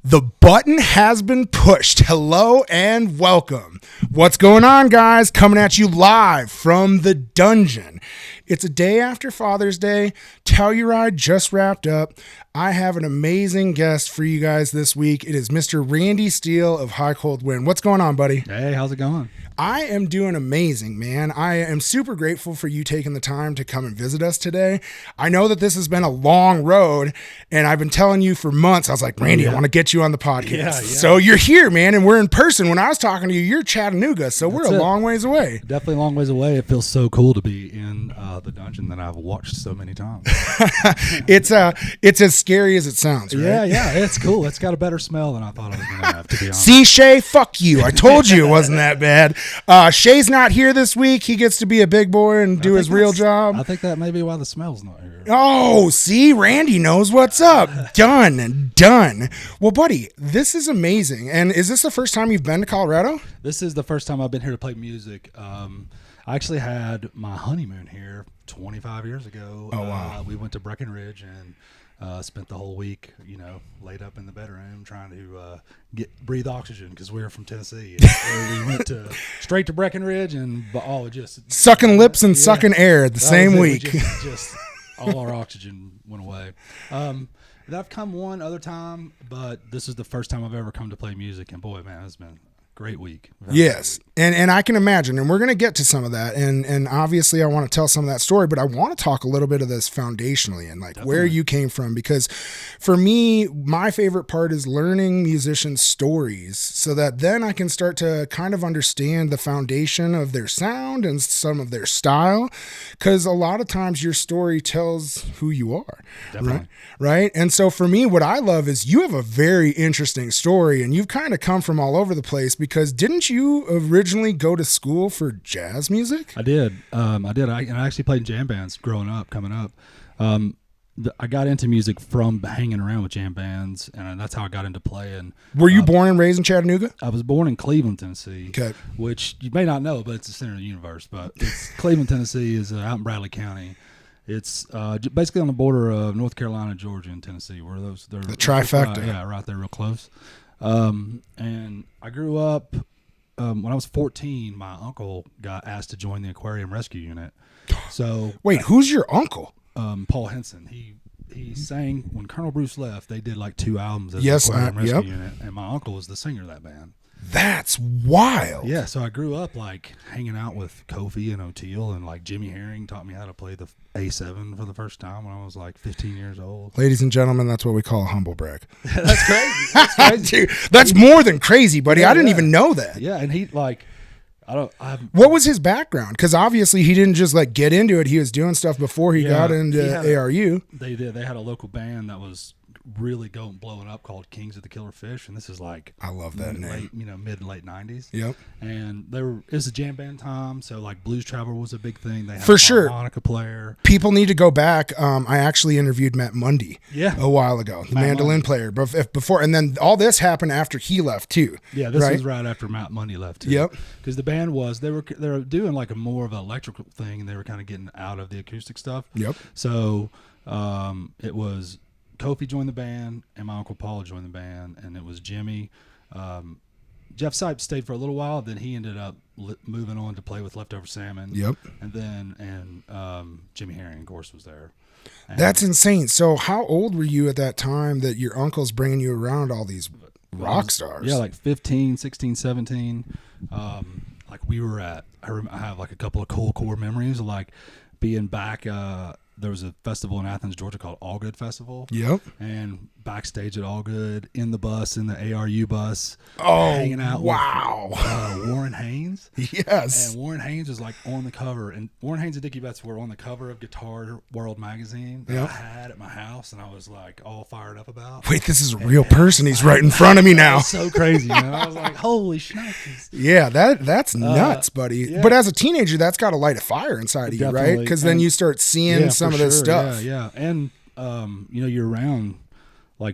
The button has been pushed. Hello and welcome. What's going on, guys? Coming at you live from the dungeon. It's a day after Father's Day. Telluride just wrapped up. I have an amazing guest for you guys this week. It is Mr. Randy Steele of High Cold Wind. What's going on, buddy? Hey, how's it going? I am doing amazing, man. I am super grateful for you taking the time to come and visit us today. I know that this has been a long road, and I've been telling you for months. I was like, Randy, I want to get you on the podcast. Yeah. So you're here, man, and we're in person. When I was talking to you, you're Chattanooga, so we're a long ways away. Definitely a long ways away. It feels so cool to be in the dungeon that I've watched so many times. It's as scary as it sounds, right? Yeah, it's cool. It's got a better smell than I thought it was going to have, to be honest. See, Shay, fuck you. I told you it wasn't that bad. Shay's not here this week. He gets to be a big boy and do his real job. I think that may be why the smell's not here. Oh, see, Randy knows what's up. Done. Well, buddy, this is amazing. And is this the first time you've been to Colorado? This is the first time I've been here to play music. I actually had my honeymoon here 25 years ago. Oh, wow. We went to Breckenridge and spent the whole week, laid up in the bedroom trying to breathe oxygen because we were from Tennessee. And we went straight to Breckenridge and just sucking lips and sucking air the same week. Just all our oxygen went away. I've come one other time, but this is the first time I've ever come to play music, and boy, man, it's been a great week. Yes. And I can imagine, and we're going to get to some of that. And obviously I want to tell some of that story, but I want to talk a little bit of this foundationally and where you came from, because for me, my favorite part is learning musicians' stories so that then I can start to kind of understand the foundation of their sound and some of their style. Cause a lot of times your story tells who you are. Definitely. Right. And so for me, what I love is you have a very interesting story, and you've kind of come from all over the place, because didn't you originally go to school for jazz music? I did. I actually played in jam bands coming up. I got into music from hanging around with jam bands, and that's how I got into playing. Were you born and raised in Chattanooga? I was born in Cleveland, Tennessee. Okay. Which you may not know, but it's the center of the universe. But Cleveland, Tennessee is out in Bradley County. It's basically on the border of North Carolina, Georgia, and Tennessee. They're the trifecta. Right there, real close. And I grew up. When I was 14, my uncle got asked to join the Aquarium Rescue Unit. So wait, who's your uncle? Paul Henson. He sang when Colonel Bruce left. They did like 2 albums as the Aquarium Rescue Unit, and my uncle was the singer of that band. That's wild. Yeah, so I grew up hanging out with Kofi and O'Teal, and Jimmy Herring taught me how to play the A7 for the first time when I was 15 years old. Ladies and gentlemen, that's what we call a humble brag. That's crazy. That's crazy. Dude, that's more than crazy, buddy. I didn't even know that. Yeah, and he what was his background? Because obviously he didn't just get into it. He was doing stuff before he got into ARU. They did. They had a local band that was really blowing up called Kings of the Killer Fish, and this is I love that name. Mid and late 90s. Yep. And it was a jam band time, so Blues Traveler was a big thing. They had for a sure harmonica player. People need to go back. I actually interviewed Matt Mundy a while ago, the mandolin player, before, and then all this happened after he left too. Yeah, this was right after Matt Mundy left too. Yep. Because the band they were doing a more of an electrical thing, and they were kind of getting out of the acoustic stuff. Yep. So it was Kofi joined the band, and my Uncle Paul joined the band, and it was Jimmy. Jeff Sipes stayed for a little while, then he ended up moving on to play with Leftover Salmon. Yep. And then Jimmy Herring, of course, was there. And that's insane. So how old were you at that time that your uncle's bringing you around all these rock stars? Yeah, 15, 16, 17. We were I have a couple of cool core memories of being back. There was a festival in Athens, Georgia called All Good Festival. Yep. And backstage at All Good, in the bus, in the ARU bus. Oh, hanging out with Warren Haynes. Yes. And Warren Haynes was on the cover. And Warren Haynes and Dickie Betts were on the cover of Guitar World magazine that I had at my house. And I was all fired up about. Wait, this is a real person. He's right in front of me now. So crazy. I was like, holy shnikes. Yeah, that's nuts, buddy. Yeah. But as a teenager, that's got to light a fire inside of you, right? Because then you start seeing some of this stuff. Yeah. And, you're around,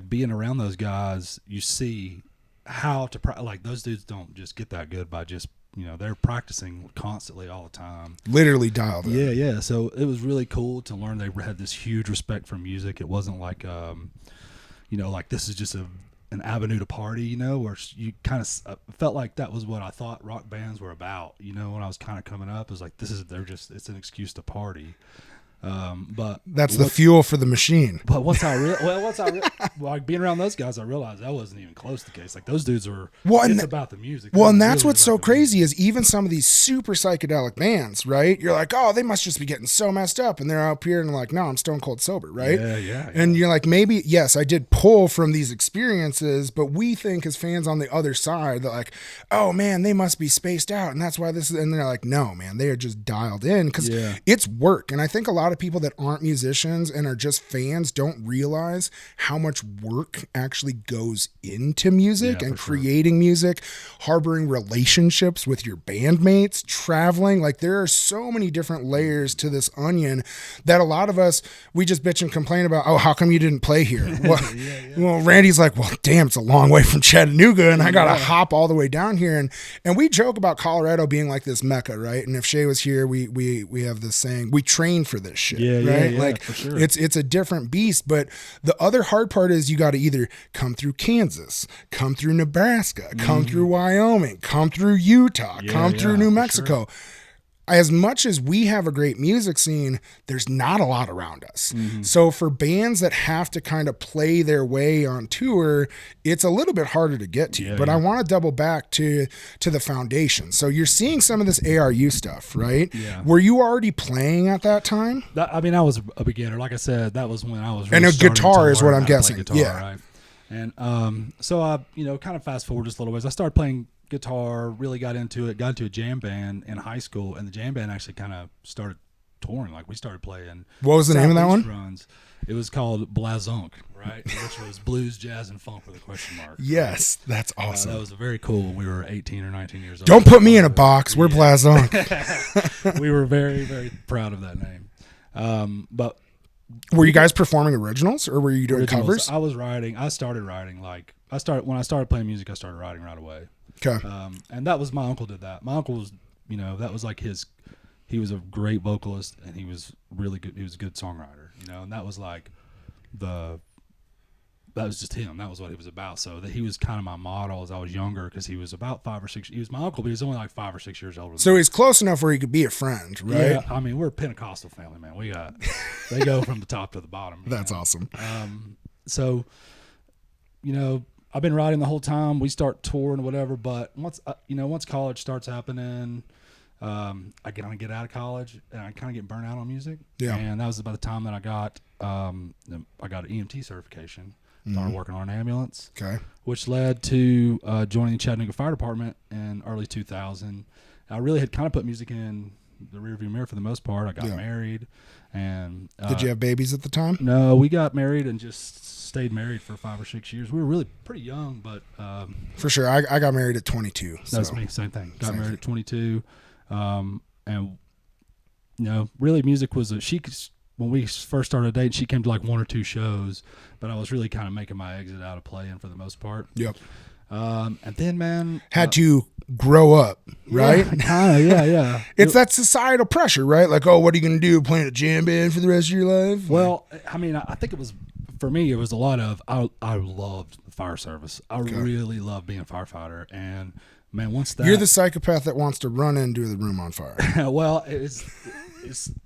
being around those guys, you see how to, those dudes don't just get that good by just, they're practicing constantly all the time. Literally dialed in. Yeah. So it was really cool to learn they had this huge respect for music. It wasn't this is just a an avenue to party, you know, where you kind of felt like that was what I thought rock bands were about, you know, when I was kind of coming up. It was like, it's an excuse to party. But that's the fuel for the machine. But once like being around those guys, I realized that wasn't even close to the case. Like those dudes are, it's about the music. Well, and that's what's so crazy is even some of these super psychedelic bands, right? You're like, oh, they must just be getting so messed up, and they're up here and like, no, I'm stone cold sober, right? Yeah. And you're like, maybe yes, I did pull from these experiences, but we think as fans on the other side that like, oh man, they must be spaced out, and that's why this is. And they're like, no, man, they are just dialed in because it's work. And I think a lot of people that aren't musicians and are just fans don't realize how much work actually goes into music and creating music, harboring relationships with your bandmates, traveling. Like there are so many different layers to this onion that a lot of us, we just bitch and complain about, oh, how come you didn't play here? Well, Randy's like, well, damn, it's a long way from Chattanooga and I got to hop all the way down here. And we joke about Colorado being like this Mecca, right? And if Shay was here, we have this saying, we train for this shit. Right? Like for sure. It's a different beast, but the other hard part is you got to either come through Kansas, come through Nebraska, come through Wyoming, come through Utah, come through New Mexico. As much as we have a great music scene, there's not a lot around us. So for bands that have to kind of play their way on tour, it's a little bit harder to get to. But I want to double back to the foundation. So you're seeing some of this ARU stuff, right? Yeah. Were you already playing at that time? I mean, I was a beginner. Like I said, that was when I was really. And a guitar is what I'm guessing. Guitar, right? And so I, kind of fast forward just a little ways. I started playing guitar, really got into a jam band in high school, and the jam band actually kind of started touring. Like we started playing. What was the name of that one? Runs. It was called Blazonk, right? Which was blues, jazz, and funk with a question mark. Yes, that's awesome. That was very cool when we were 18 or 19 years old. Don't put me in a box. We're Blazonk. We were very, very proud of that name. But were you guys performing originals or were you doing covers? I was writing. I started writing when I started playing music. I started writing right away. Okay. And that was my uncle did that. My uncle was, that was like he was a great vocalist and he was really good. He was a good songwriter, and that was like that was just him. That was what he was about. So that he was kind of my model as I was younger because he was about 5 or 6. He was my uncle, but he was only like 5 or 6 years older. So he's close enough where he could be a friend, right? Yeah. I mean, we're a Pentecostal family, man. They go from the top to the bottom. That's awesome. So, I've been writing the whole time. We start touring or whatever, but once college starts happening, I get out of college and I kind of get burnt out on music. Yeah. And that was about the time that I got an EMT certification. Started working on an ambulance. Okay. Which led to joining the Chattanooga Fire Department in early 2000. I really had kind of put music in the rearview mirror for the most part. I got married, and did you have babies at the time? No, we got married and just stayed married for 5 or 6 years. We were really pretty young, but for sure, I got married at 22. That's me, same thing. Got married at 22, and really music was when we first started dating, she came to like 1 or 2 shows, but I was really kind of making my exit out of playing for the most part. Yep. And then, man, had to grow up, right? Yeah. It's that societal pressure, right? Like, oh, what are you going to do? Playing a jam band for the rest of your life? Well, I mean, I think for me, it was a lot of, I loved the fire service. I really loved being a firefighter. And man, you're the psychopath that wants to run into the room on fire. Well, it's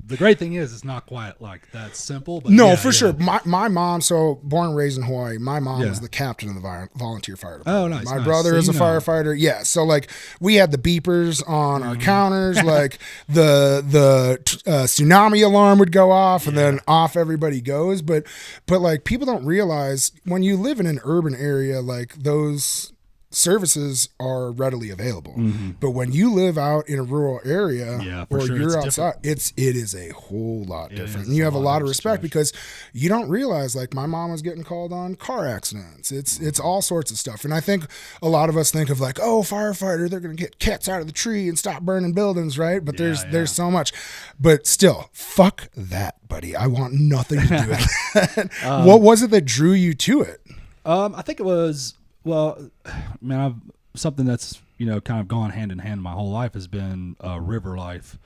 the great thing is it's not quite like that simple. But no, for sure. My mom, so born and raised in Hawaii, my mom was the captain of the volunteer fire department. Oh, nice. My brother is a firefighter. Yeah, so like we had the beepers on our counters, like the tsunami alarm would go off, and then off everybody goes. But like people don't realize when you live in an urban area, like those services are readily available. But when you live out in a rural area or you're outside, it is a whole lot different. And you have a lot of respect because you don't realize, like, my mom was getting called on car accidents. It's all sorts of stuff. And I think a lot of us think of like, oh, firefighter, they're going to get cats out of the tree and stop burning buildings, right? But there's so much. But still, fuck that, buddy. I want nothing to do with that. What was it that drew you to it? I think it was, well, man, something that's kind of gone hand in hand my whole life has been river life,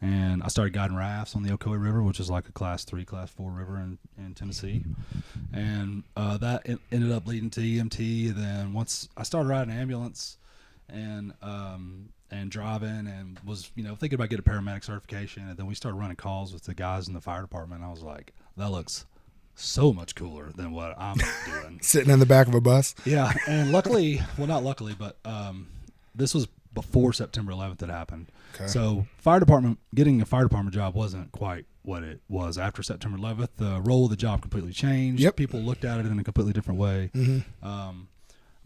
and I started guiding rafts on the Ocoee River, which is like a class 3, class 4 river in Tennessee. And that ended up leading to EMT. And then once I started riding an ambulance and driving, and was, you know, thinking about getting a paramedic certification. And then we started running calls with the guys in the fire department. And I was like, that looks so much cooler than what I'm doing. Sitting in the back of a bus. Yeah. And luckily, well, not luckily, but this was before September 11th had happened. Okay. So getting a fire department job wasn't quite what it was after September 11th. The role of the job completely changed. Yep. People looked at it in a completely different way. Mm-hmm.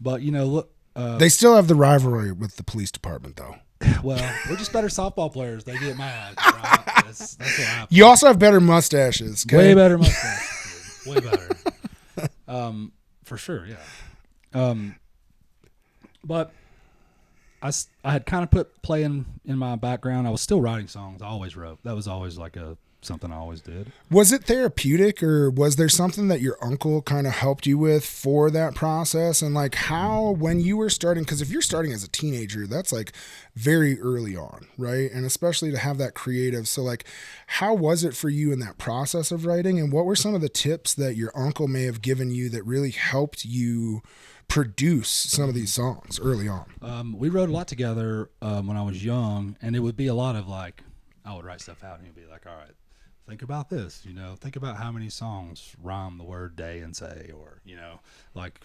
But, you know, look. They still have the rivalry with the police department, though. Well, we're just better softball players. They get mad. Right? That's what happens. You also have better mustaches. Okay? Way better mustaches. Way better. For sure, yeah. But I had kind of put playing in my background. I was still writing songs. I always wrote. That was always like something I always did. Was it therapeutic, or was there something that your uncle kind of helped you with for that process? And like how, when you were starting, because if you're starting as a teenager, that's like very early on, right? And especially to have that creative. So like, how was it for you in that process of writing? And what were some of the tips that your uncle may have given you that really helped you produce some of these songs early on? We wrote a lot together when I was young, and it would be a lot of like, I would write stuff out and he'd be like, all right, think about this, you know, think about how many songs rhyme the word day and say, or, you know, like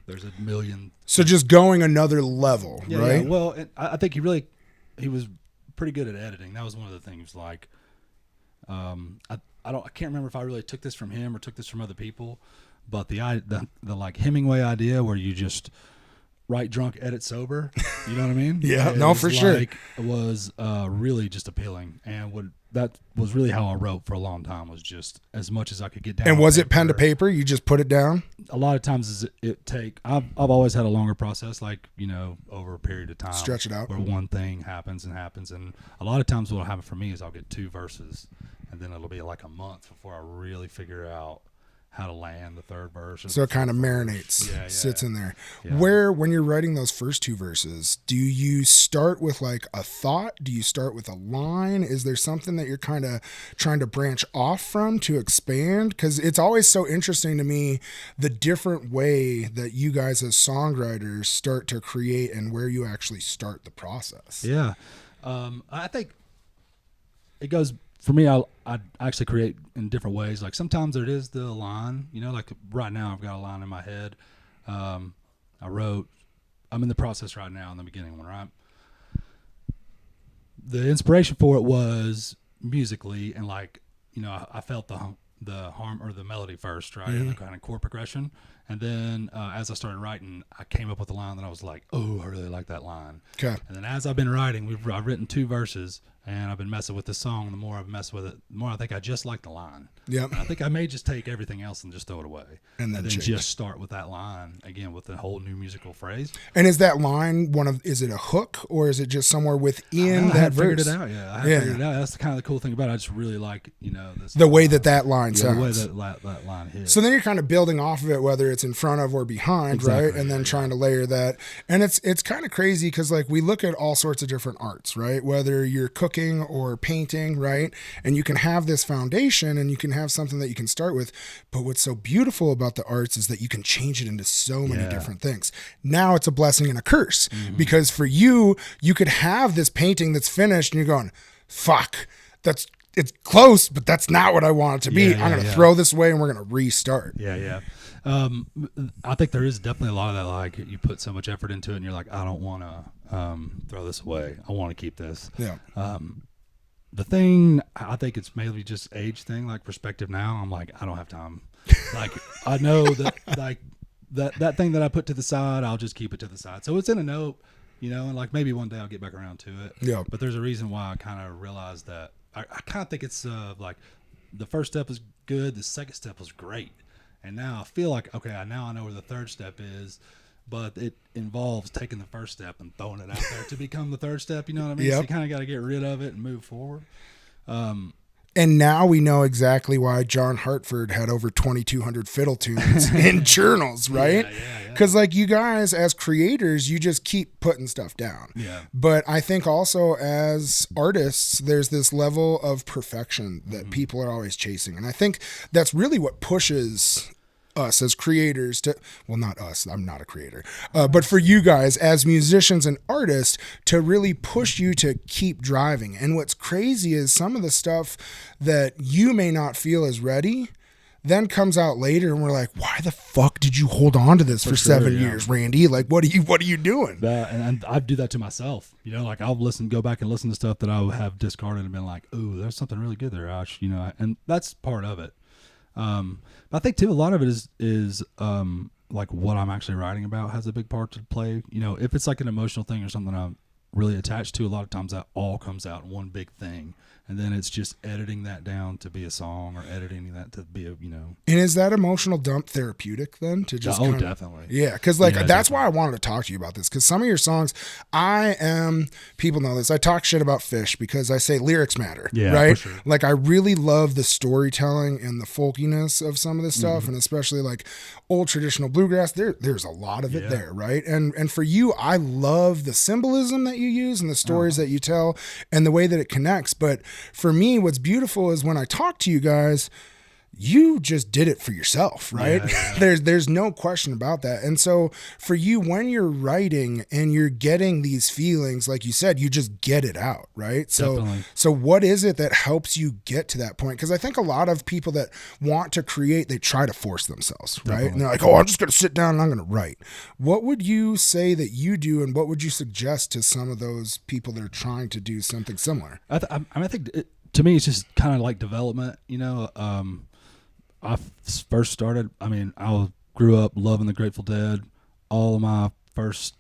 there's a million. So just going another level, yeah, right? Yeah. Well, I think he was pretty good at editing. That was one of the things. Like, I can't remember if I really took this from him or took this from other people, but the like Hemingway idea where you just write drunk, edit sober, you know what I mean? Yeah, no, for sure. Was really just appealing, and that was really how I wrote for a long time, was just as much as I could get down. And was it pen to paper? You just put it down? A lot of times I've always had a longer process, like, you know, over a period of time. Stretch it out. Where one thing happens. And a lot of times what'll happen for me is I'll get 2 verses, and then it'll be like a month before I really figure out how to land the third verse. So it kind of marinates, sits in there. Yeah. When you're writing those first 2 verses, do you start with like a thought? Do you start with a line? Is there something that you're kind of trying to branch off from to expand? Because it's always so interesting to me, the different way that you guys as songwriters start to create and where you actually start the process. Yeah. I think it goes... For me, I actually create in different ways. Like sometimes it is the line, you know, like right now I've got a line in my head. I'm in the process right now in the beginning one, right? The inspiration for it was musically, and like, you know, I felt the harm or the melody first, right? Mm-hmm. And the kind of chord progression. And then as I started writing, I came up with a line that I was like, oh, I really like that line. Okay. And then as I've been writing, I've written 2 verses, and I've been messing with this song. The more I've messed with it, the more I think I just like the line. Yep. And I think I may just take everything else and just throw it away. And then just start with that line again with a whole new musical phrase. And is that line is it a hook, or is it just somewhere within that verse? I figured it out. Yeah, I figured it out. That's kind of the cool thing about it. I just really like, you know, the way that line sounds. The way that line hits. So then you're kind of building off of it, whether it's in front of or behind, exactly, right? And then trying to layer that. And it's kind of crazy because like we look at all sorts of different arts, right? Whether you're cooking or painting, right? And you can have this foundation and you can have something that you can start with. But what's so beautiful about the arts is that you can change it into so many different things. Now it's a blessing and a curse, because for you could have this painting that's finished and you're going, fuck, it's close, but that's not what I want it to be. I'm going to throw this away and we're going to restart. Yeah. I think there is definitely a lot of that, like you put so much effort into it and you're like, I don't want to throw this away. I want to keep this. Yeah. The thing, I think it's maybe just age thing, like perspective now. I'm like, I don't have time. Like I know that like that thing that I put to the side, I'll just keep it to the side. So it's in a note, you know, and like maybe one day I'll get back around to it. Yeah. But there's a reason why I kind of realized that I kind of think it's like the first step is good. The second step was great. And now I feel like, okay, now I know where the third step is, but it involves taking the first step and throwing it out there to become the third step. You know what I mean? Yep. So you kind of got to get rid of it and move forward. And now we know exactly why John Hartford had over 2,200 fiddle tunes in journals, right? Because like you guys as creators, you just keep putting stuff down. Yeah. But I think also as artists, there's this level of perfection that people are always chasing. And I think that's really what pushes us as creators to, well, not us, I'm not a creator, but for you guys as musicians and artists to really push you to keep driving. And what's crazy is some of the stuff that you may not feel is ready then comes out later and we're like, why the fuck did you hold on to this for 7 years, Randy? Like, what are you doing? And I do that to myself, you know, like I'll go back and listen to stuff that I would have discarded and been like, ooh, there's something really good there, Ash, you know, and that's part of it. I think too, a lot of it is like what I'm actually writing about has a big part to play. You know, if it's like an emotional thing or something I'm really attached to, a lot of times that all comes out in one big thing. And then it's just editing that down to be a song or editing that to be a, you know. And is that emotional dump therapeutic then? To just definitely. Yeah, because like that's why I wanted to talk to you about this. Because some of your songs, people know this, I talk shit about Fish because I say lyrics matter, right? For sure. Like I really love the storytelling and the folkiness of some of this stuff, and especially like old traditional bluegrass. There's a lot of it there, right? And for you, I love the symbolism that you use and the stories that you tell and the way that it connects. But for me, what's beautiful is when I talk to you guys, you just did it for yourself, right? There's no question about that. And so for you, when you're writing and you're getting these feelings, like you said, you just get it out, right? So what is it that helps you get to that point? Because I think a lot of people that want to create, they try to force themselves, right? And they're like, oh, I'm just going to sit down and I'm going to write. What would you say that you do, and what would you suggest to some of those people that are trying to do something similar? I think to me, it's just kind of like development, you know. I first started, I grew up loving the Grateful Dead. All of my first,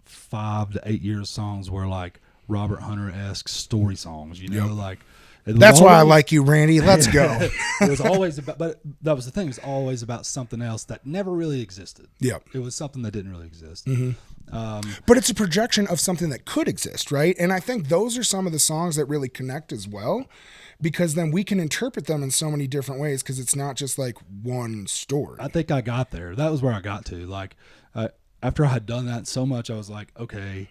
5 to 8 years songs were like Robert Hunter-esque story songs, like. That's why I like you, Randy. Let's go. It was always about, but that was the thing. It was always about something else that never really existed. Yeah. It was something that didn't really exist. But it's a projection of something that could exist, right? And I think those are some of the songs that really connect as well, because then we can interpret them in so many different ways because it's not just like one story. I think I got there. That was where I got to. Like, after I had done that so much, I was like, okay,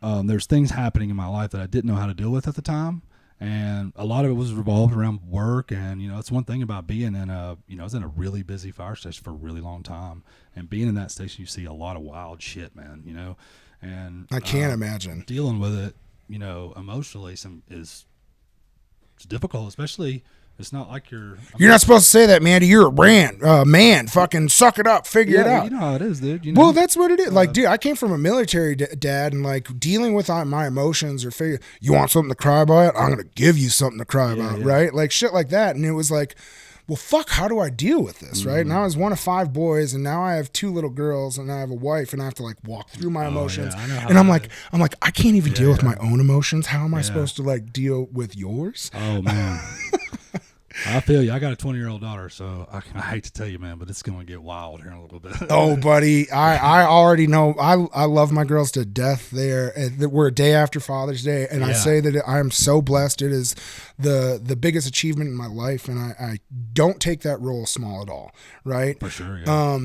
there's things happening in my life that I didn't know how to deal with at the time. And a lot of it was revolved around work. And, it's one thing about being in I was in a really busy fire station for a really long time. And being in that station, you see a lot of wild shit, man, and I can't imagine dealing with it, emotionally it's difficult, especially it's not like you're not supposed to say that, Mandy. You're a man. Fucking suck it up. Figure it out. You know how it is, dude. Well, that's what it is. Like, dude, I came from a military dad, and like dealing with my emotions or you want something to cry about? I'm gonna give you something to cry about, right? Like shit like that. And it was like, well, fuck, how do I deal with this, right? Now I was one of 5 boys, and now I have 2 little girls, and I have a wife, and I have to like walk through my emotions. And I'm like, I can't even deal with my own emotions. How am I supposed to like deal with yours? Oh man. I feel you. I got a 20-year-old daughter, so I hate to tell you, man, but it's going to get wild here in a little bit. Oh, buddy, I already know. I love my girls to death. We're a day after Father's Day, and I say that I am so blessed. It is the biggest achievement in my life, and I don't take that role small at all, right? For sure, yeah.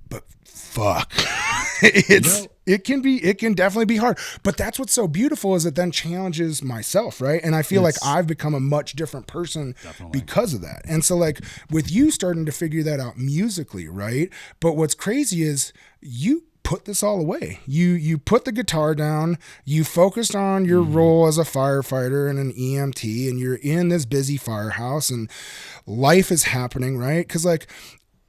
But fuck. It can definitely be hard, but that's what's so beautiful is it then challenges myself, right? And I feel like I've become a much different person because of that. And so like with you starting to figure that out musically, right? But what's crazy is you put this all away. You put the guitar down, you focused on your role as a firefighter and an EMT, and you're in this busy firehouse and life is happening, right? Because like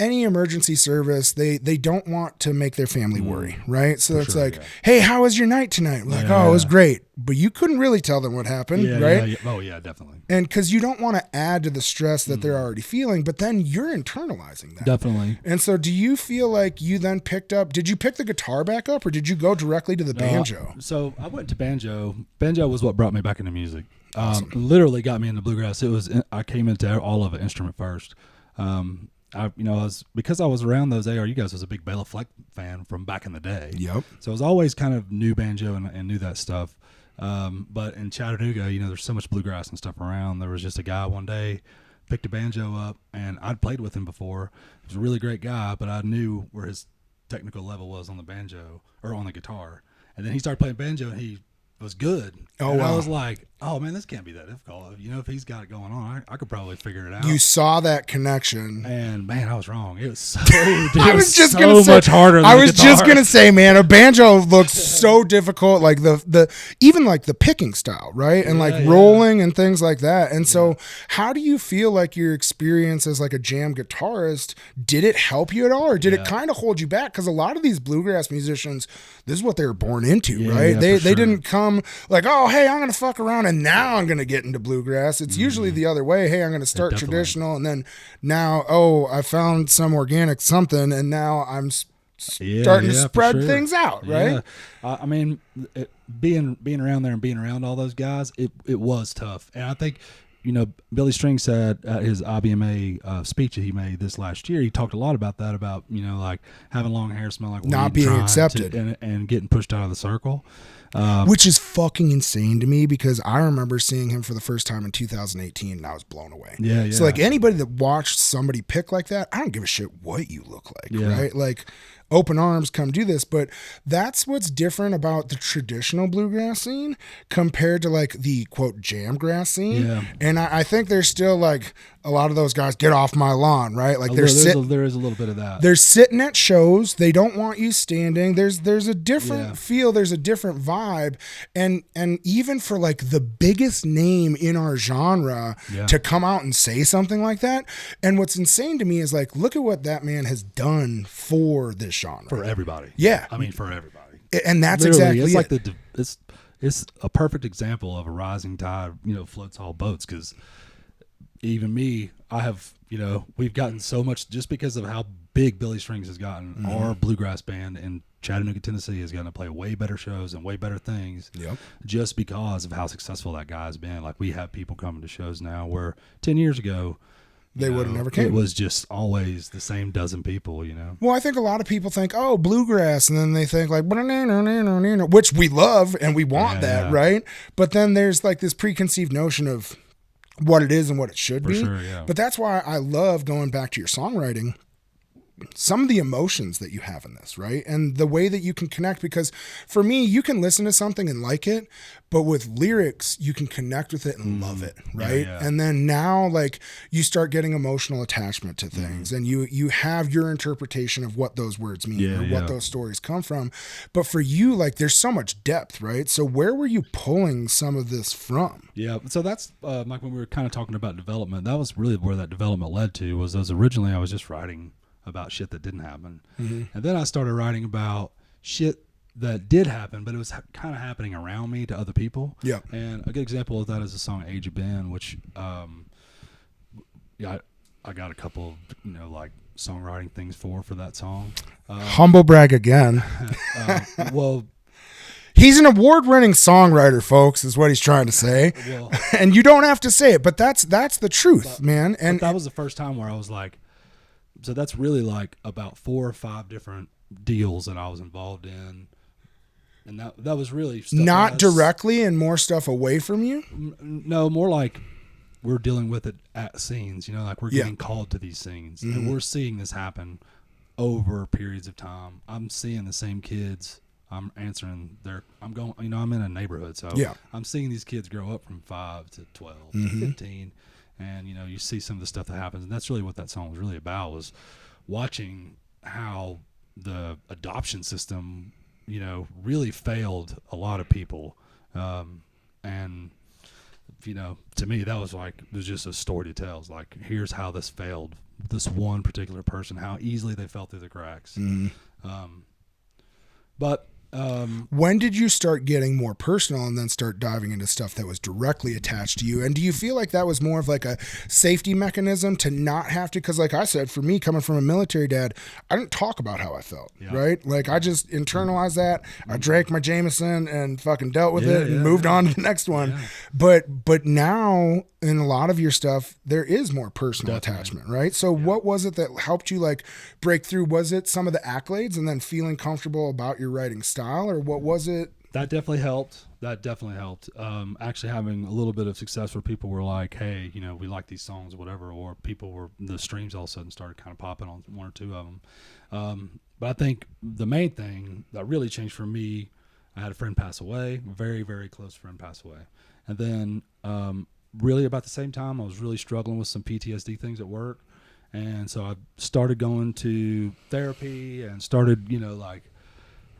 any emergency service, they don't want to make their family worry, right? So it's hey, how was your night tonight? Like, it was great. But you couldn't really tell them what happened, right? Oh, yeah, definitely. And because you don't want to add to the stress that they're already feeling, but then you're internalizing that. Definitely. And so do you feel like you then did you pick the guitar back up, or did you go directly to the banjo? So I went to banjo. Banjo was what brought me back into music. Awesome. Literally got me into bluegrass. I came into all of it instrument first. Because I was around those ARU guys, I was a big Bela Fleck fan from back in the day. Yep. So I was always kind of knew banjo and knew that stuff. But in Chattanooga, you know, there's so much bluegrass and stuff around. There was just a guy one day picked a banjo up, and I'd played with him before. He was a really great guy, but I knew where his technical level was on the banjo or on the guitar. And then he started playing banjo, and he was good. Oh, and wow. I was like, oh man, this can't be that difficult. You know, if he's got it going on, I could probably figure it out. You saw that connection. And man, I was wrong. It was so much harder than I the was guitar. just gonna say, man, a banjo looks so difficult, like the even like the picking style, right? And like rolling and things like that. And so how do you feel like your experience as like a jam guitarist, did it help you at all, or did it kind of hold you back? Because a lot of these bluegrass musicians, this is what they were born into, right? They didn't come like, oh, hey, I'm gonna fuck around and now I'm gonna get into bluegrass. It's usually the other way. Hey, I'm gonna start traditional, and then now, oh, I found some organic something, and now I'm starting to spread things out, right? I mean, being around there and being around all those guys, it was tough. And I think, you know, Billy String said at his IBMA speech that he made this last year, he talked a lot about that, about, you know, like having long hair, smell like weed, not being accepted, and getting pushed out of the circle. Which is fucking insane to me, because I remember seeing him for the first time in 2018 and I was blown away. Yeah. So like anybody that watched somebody pick like that, I don't give a shit what you look like, right? Like, open arms, come do this. But that's what's different about the traditional bluegrass scene compared to like the quote jamgrass scene. Yeah. And I think there's still like a lot of those guys, get off my lawn, right? Like there is a little bit of that. They're sitting at shows. They don't want you standing. There's a different feel. There's a different vibe. And even for like the biggest name in our genre to come out and say something like that. And what's insane to me is like, look at what that man has done for this genre. For everybody. Yeah. I mean, for everybody. And that's literally, exactly it's like it's a perfect example of a rising tide, you know, floats all boats. Because even me, I have, you know, we've gotten so much just because of how big Billy Strings has gotten. Mm-hmm. Our bluegrass band in Chattanooga, Tennessee is going to play way better shows and way better things just because of how successful that guy's been. Like, we have people coming to shows now where 10 years ago, they would have never came. It was just always the same dozen people, you know. Well, I think a lot of people think, oh, bluegrass, and then they think like, which we love and we want that, right? But then there's like this preconceived notion of what it is and what it should be. Sure, yeah. But that's why I love going back to your songwriting, some of the emotions that you have in this, right? And the way that you can connect, because for me, you can listen to something and like it, but with lyrics, you can connect with it and love it, right? Yeah. And then now, like, you start getting emotional attachment to things, and you have your interpretation of what those words mean or what those stories come from. But for you, like, there's so much depth, right? So where were you pulling some of this from? Yeah, so that's, Mike, when we were kind of talking about development, that was really where that development led to, was those originally I was just writing about shit that didn't happen. Mm-hmm. And then I started writing about shit that did happen, but it was kind of happening around me to other people. Yeah. And a good example of that is the song Age of Ben, which, I got a couple of, you know, like songwriting things for that song. Humble brag again. Well, he's an award-winning songwriter, folks, is what he's trying to say. Well, and you don't have to say it, but that's the truth, man. And that was the first time where I was like, so that's really like about 4 or 5 different deals that I was involved in. And that was really stuff not directly, and more stuff away from you? No, more like we're dealing with it at scenes, you know, like we're getting called to these scenes. Mm-hmm. And we're seeing this happen over periods of time. I'm seeing the same kids. I'm answering I'm going, you know, I'm in a neighborhood, so I'm seeing these kids grow up from 5 to 12 to 15. And, you know, you see some of the stuff that happens. And that's really what that song was really about, was watching how the adoption system, you know, really failed a lot of people. And, you know, to me, that was like, it was just a story to tell. It's like, here's how this failed. This one particular person, how easily they fell through the cracks. Mm-hmm. When did you start getting more personal and then start diving into stuff that was directly attached to you? And do you feel like that was more of like a safety mechanism to not have to? Because like I said, for me, coming from a military dad, I didn't talk about how I felt, right? Like I just internalized that. I drank my Jameson and fucking dealt with it and moved on to the next one. Yeah. But now in a lot of your stuff, there is more personal attachment, right? So what was it that helped you like break through? Was it some of the accolades and then feeling comfortable about your writing style, or what was it? That definitely helped. Actually having a little bit of success where people were like, hey, you know, we like these songs or whatever, or the streams all of a sudden started kind of popping on one or two of them. But I think the main thing that really changed for me, I had a friend pass away, very, very close friend pass away. And then really about the same time, I was really struggling with some PTSD things at work. And so I started going to therapy and started, you know, like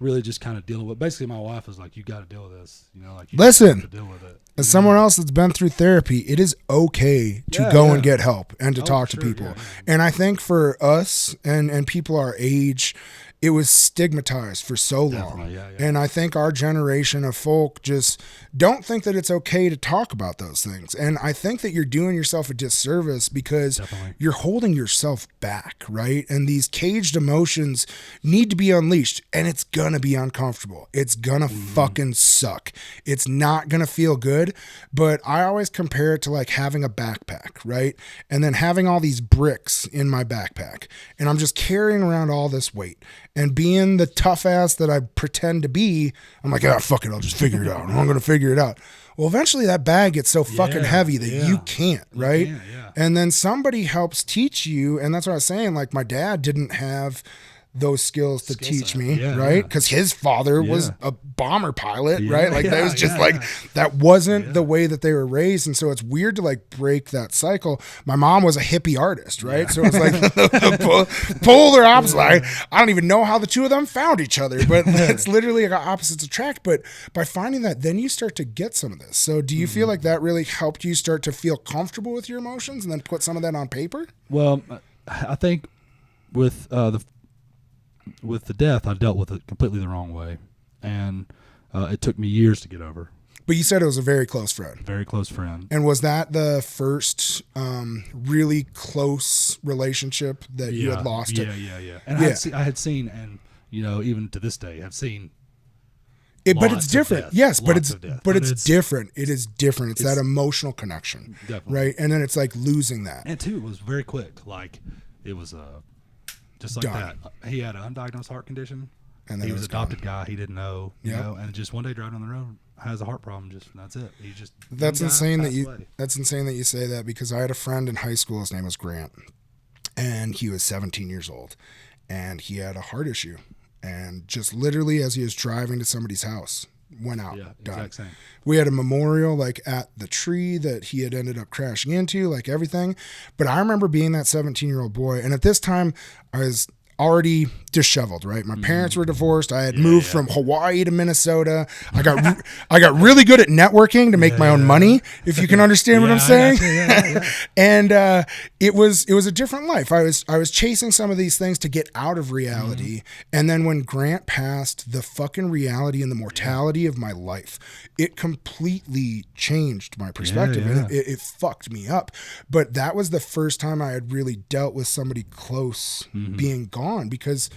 really just kind of dealing with. Basically, my wife was like, "You got to deal with this." You know, like you listen. have to deal with it. As someone else that's been through therapy, it is okay to go and get help and to talk to people. Yeah. And I think for us and people our age, it was stigmatized for so long. Yeah. And I think our generation of folk just don't think that it's okay to talk about those things. And I think that you're doing yourself a disservice because you're holding yourself back, right? And these caged emotions need to be unleashed, and it's gonna be uncomfortable. It's gonna fucking suck. It's not gonna feel good, but I always compare it to like having a backpack, right? And then having all these bricks in my backpack, and I'm just carrying around all this weight. And being the tough ass that I pretend to be, I'm like, fuck it, I'll just figure it out. I'm going to figure it out. Well, eventually that bag gets so fucking heavy that you can't, right? And then somebody helps teach you. And that's what I was saying. Like, my dad didn't have those skills to teach me, right? Because his father was a bomber pilot, right? Like that was just like that wasn't the way that they were raised, and so it's weird to like break that cycle. My mom was a hippie artist, right? So it's like the polar opposite. Like, I don't even know how the two of them found each other, but it's literally like opposites attract. But by finding that, then you start to get some of this. So do you feel like that really helped you start to feel comfortable with your emotions and then put some of that on paper? Well, I think with the death, I dealt with it completely the wrong way, and it took me years to get over. But you said it was a very close friend. Very close friend. And was that the first really close relationship that you had lost? Yeah. And I had seen, and you know, even to this day, I've seen. But it's different. Yes, but it's different. It is different. It's that emotional connection, right? And then it's like losing that. And too, it was very quick. Like it was just like that. He had an undiagnosed heart condition. And he was an adopted guy. He didn't know, you know, and just one day driving on the road has a heart problem. That's it. He just That's insane that you say that, because I had a friend in high school. His name was Grant, and he was 17 years old, and he had a heart issue, and just literally as he was driving to somebody's house, went out. Yeah, done. Exact same. We had a memorial like at the tree that he had ended up crashing into, like everything. But I remember being that 17-year-old boy, and at this time I was already disheveled, right? My parents were divorced. I had moved from Hawaii to Minnesota. I got really good at networking to make my own money, if you can understand what I'm saying. And it was a different life. I was chasing some of these things to get out of reality. And then when Grant passed, the fucking reality and the mortality of my life, it completely changed my perspective. And it fucked me up. But that was the first time I had really dealt with somebody close being gone, because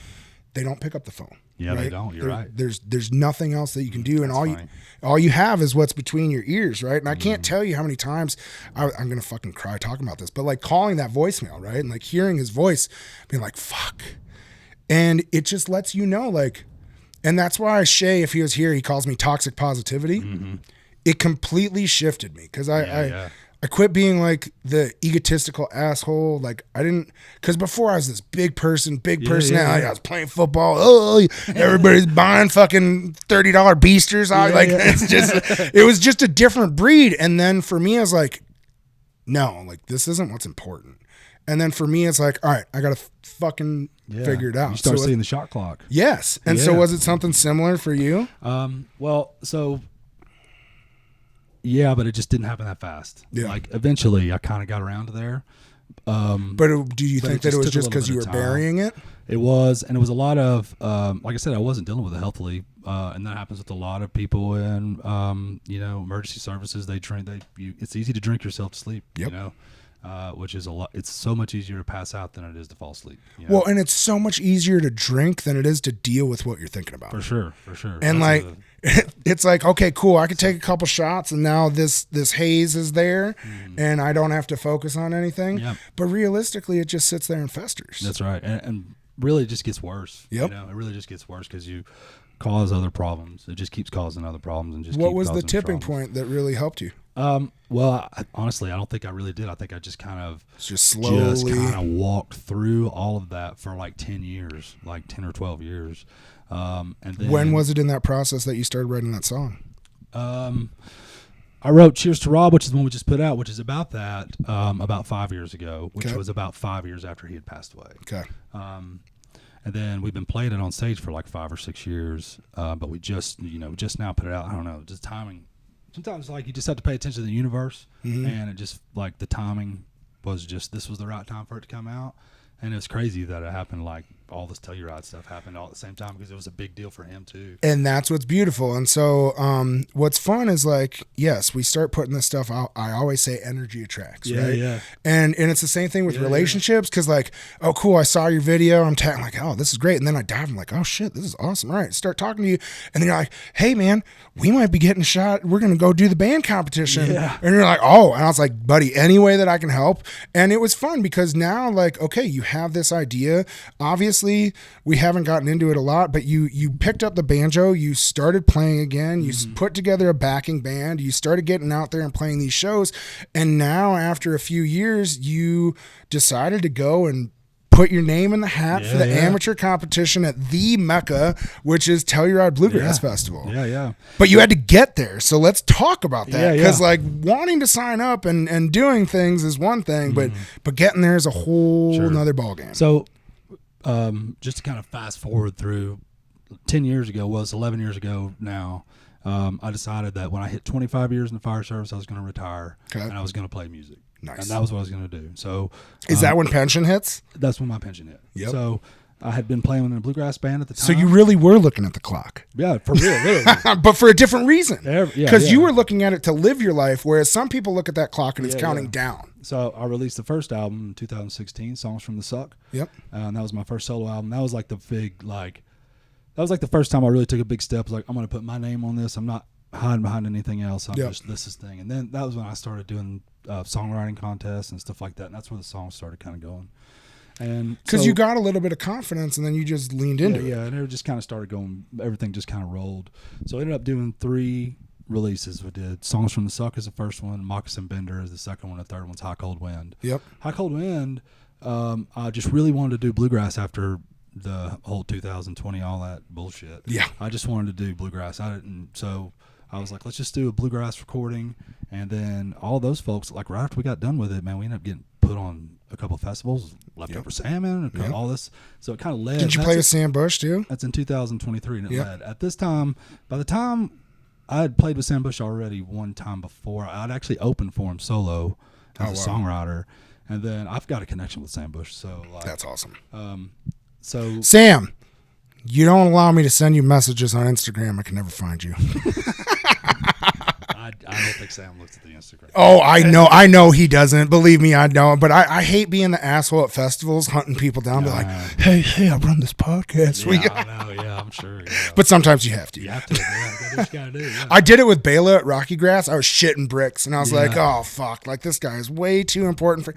they don't pick up the phone. Yeah, right? They don't. You're right. There's nothing else that you can do, and all you have is what's between your ears, right? And I can't tell you how many times I'm gonna fucking cry talking about this, but like calling that voicemail, right, and like hearing his voice, being like, "Fuck," and it just lets you know, like, and that's why Shay, if he was here, he calls me toxic positivity. It completely shifted me, because I quit being like the egotistical asshole. Like because before I was this big personality. I was playing football. Oh, everybody's buying fucking $30 beasters. It was just a different breed. And then for me, I was like, no, like this isn't what's important. And then for me, it's like, all right, I got to fucking figure it out. You start seeing the shot clock. Yes. And so was it something similar for you? Yeah, but it just didn't happen that fast. Yeah. Like eventually I kind of got around to there. But do you think that it was just because you were burying it? It was, and it was a lot of, like I said, I wasn't dealing with it healthily. And that happens with a lot of people in, emergency services. It's easy to drink yourself to sleep, you know? Which is a lot. It's so much easier to pass out than it is to fall asleep. You know? Well, and it's so much easier to drink than it is to deal with what you're thinking about. For sure. And it's like, okay, cool. I could take a couple shots, and now this haze is there, and I don't have to focus on anything. Yep. But realistically, it just sits there and festers. That's right. And really just gets worse. Yep. You know, it really just gets worse because you cause other problems. It just keeps causing other problems and just. What was the tipping point that really helped you? Well, honestly, I don't think I really did. I think I just kind of slowly walked through all of that for like 10 years, like 10 or 12 years. And then, when was it in that process that you started writing that song? I wrote Cheers to Rob, which is the one we just put out, which is about that, about 5 years ago, which was about 5 years after he had passed away. Okay. And then we've been playing it on stage for like 5 or 6 years, but we just now put it out. I don't know, just timing. Sometimes like you just have to pay attention to the universe, and it just like the timing was just, this was the right time for it to come out. And it's crazy that it happened, like all this Telluride stuff happened all at the same time because it was a big deal for him too. And that's what's beautiful. And so what's fun is like, yes, we start putting this stuff out. I always say energy attracts, right? Yeah. And it's the same thing with relationships because like, oh, cool, I saw your video. I'm like, oh, this is great. And then I dive, I'm like, oh, shit, this is awesome. All right, start talking to you. And then you're like, hey, man, we might be getting a shot. We're going to go do the band competition. Yeah. And you're like, oh. And I was like, buddy, any way that I can help. And it was fun because now like, okay, you have this idea. Obviously, we haven't gotten into it a lot, but you picked up the banjo, you started playing again, you put together a backing band, you started getting out there and playing these shows, and now after a few years, you decided to go and put your name in the hat for the amateur competition at the Mecca, which is Telluride Bluegrass Festival. Yeah. But you had to get there, so let's talk about that. Because like wanting to sign up and doing things is one thing, but getting there is a whole nother ballgame. So just to kind of fast forward through 10 years ago, well, it's 11 years ago now, I decided that when I hit 25 years in the fire service, I was going to retire and I was going to play music. Nice. And that was what I was going to do. So is that when pension hits? That's when my pension hit. Yep. So I had been playing in a bluegrass band at the time. So you really were looking at the clock. Yeah, for real, really. But for a different reason. Because Yeah. you were looking at it to live your life, whereas some people look at that clock and it's counting down. So I released the first album in 2016, Songs from the Suck. Yep. And that was my first solo album. That was like the big, like, that was like the first time I really took a big step. I was like, I'm going to put my name on this. I'm not hiding behind anything else. I'm just, this is thing. And then that was when I started doing songwriting contests and stuff like that. And that's where the songs started kind of going. And because you got a little bit of confidence and then you just leaned into it. Yeah, and it just kind of started going, everything just kind of rolled. So I ended up doing 3 releases. We did Songs from the Suck is the first one, Moccasin Bender is the second one, the third one's High Cold Wind. Yep. High Cold Wind, I just really wanted to do bluegrass after the whole 2020, all that bullshit. Yeah. I just wanted to do bluegrass. So I was like, let's just do a bluegrass recording. And then all those folks, like right after we got done with it, man, we ended up getting put on a couple of festivals, Leftover Salmon, all this. So it kind of led. Did you play with Sam Bush too? That's in 2023, and it led. At this time, by the time I had played with Sam Bush already one time before, I'd actually opened for him solo as a songwriter. And then I've got a connection with Sam Bush. So like, that's awesome. So Sam, you don't allow me to send you messages on Instagram. I can never find you. I don't think Sam looks at the Instagram. Oh, I know he doesn't. Believe me, I know. But I hate being the asshole at festivals, hunting people down. Be like, hey, I run this podcast. I know. Yeah, I'm sure. Yeah. But sometimes you have to. You have to. Yeah, that's what you gotta do. Yeah. I did it with Bela at Rocky Grass. I was shitting bricks, and I was like, oh fuck, like this guy is way too important for.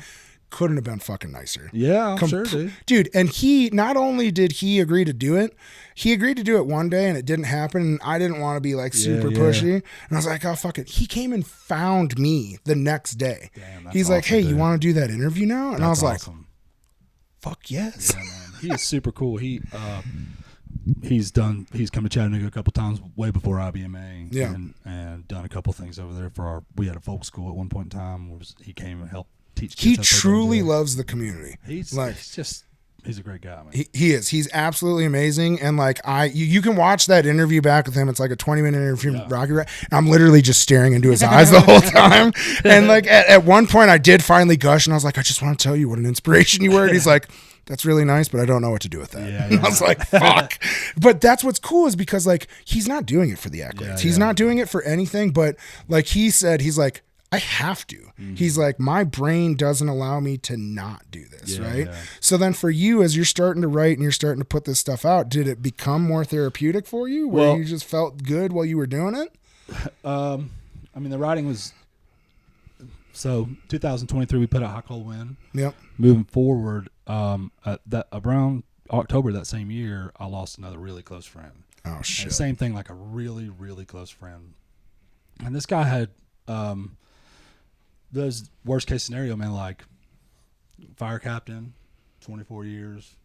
Couldn't have been fucking nicer. Yeah, I'm sure, dude. And he not only did he agree to do it, he agreed to do it one day and it didn't happen. And I didn't want to be like super pushy. And I was like, oh fuck it. He came and found me the next day. Damn, he's like, hey, you want to do that interview now? And I was like, fuck yes. Yeah, man. He is super cool. He's come to Chattanooga a couple times way before IBMA. And done a couple things over there we had a folk school at one point in time. He came and helped teach kids. He truly loves the community. He's a great guy, man. He is. He's absolutely amazing. And like you can watch that interview back with him. It's like a 20-minute interview with Rocky. And I'm literally just staring into his eyes the whole time. And like at one point I did finally gush and I was like, I just want to tell you what an inspiration you were. And he's like, that's really nice, but I don't know what to do with that. And I was like, fuck. But that's what's cool is because like he's not doing it for the accolades. He's not doing it for anything. But like he said, he's like, I have to. He's like, my brain doesn't allow me to not do this, right? Yeah. So then for you, as you're starting to write and you're starting to put this stuff out, did it become more therapeutic for you where you just felt good while you were doing it? I mean, the writing was... So 2023, we put out High Cold Wind. Yep. Moving forward, that around October that same year, I lost another really close friend. Oh shit. And same thing, like a really, really close friend. And this guy had those worst case scenario, man, like fire captain, 24 years,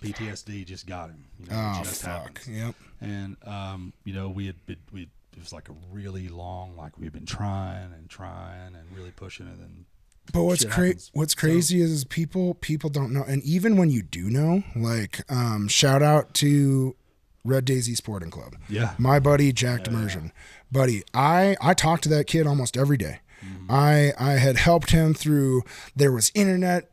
PTSD just got him. You know, Oh it just fuck. happens. Yep. And you know, it was like a really long, like we've been trying and really pushing it, and But what's crazy So- is people don't know, and even when you do know, like shout out to Red Daisy Sporting Club. Yeah. My buddy Jack Demersion. Buddy, I talk to that kid almost every day. Mm-hmm. I had helped him through, there was internet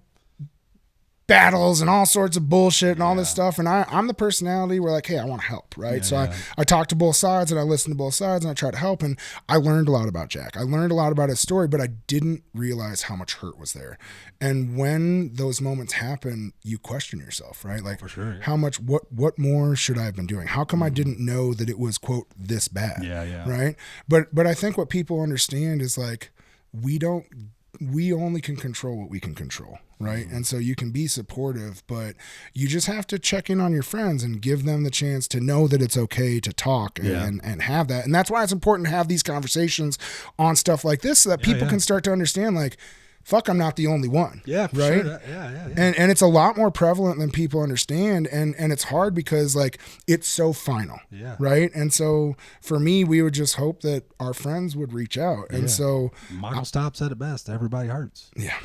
battles and all sorts of bullshit and all this stuff, and I'm the personality where like, hey, I want to help, right? Yeah, So yeah. I talk to both sides and I listen to both sides and I try to help, and I learned a lot about Jack. I learned a lot about his story, but I didn't realize how much hurt was there. And when those moments happen, you question yourself, right? Like, For sure, yeah. how much, what more should I have been doing? How come I didn't know that it was, quote, this bad? Yeah. Right? But I think what people understand is like, we only can control what we can control, right? And so you can be supportive, but you just have to check in on your friends and give them the chance to know that it's okay to talk and have that. And that's why it's important to have these conversations on stuff like this so that people can start to understand, like, fuck, I'm not the only one. Yeah, for right? sure. Yeah. And it's a lot more prevalent than people understand, and it's hard because like it's so final. Yeah. Right? And so for me, we would just hope that our friends would reach out. And so Michael Stipe said it best: everybody hurts. yeah.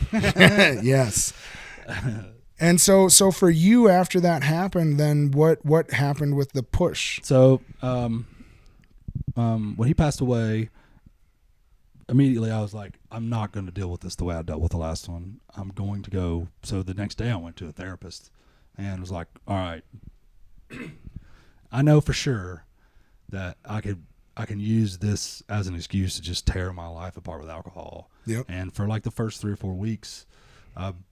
Yes. And so for you, after that happened, then what happened with the push? So when he passed away, immediately I was like, I'm not going to deal with this the way I dealt with the last one. I'm going to go. So the next day I went to a therapist and was like, all right, I know for sure that I can use this as an excuse to just tear my life apart with alcohol. Yep. And for like the first 3 or 4 weeks,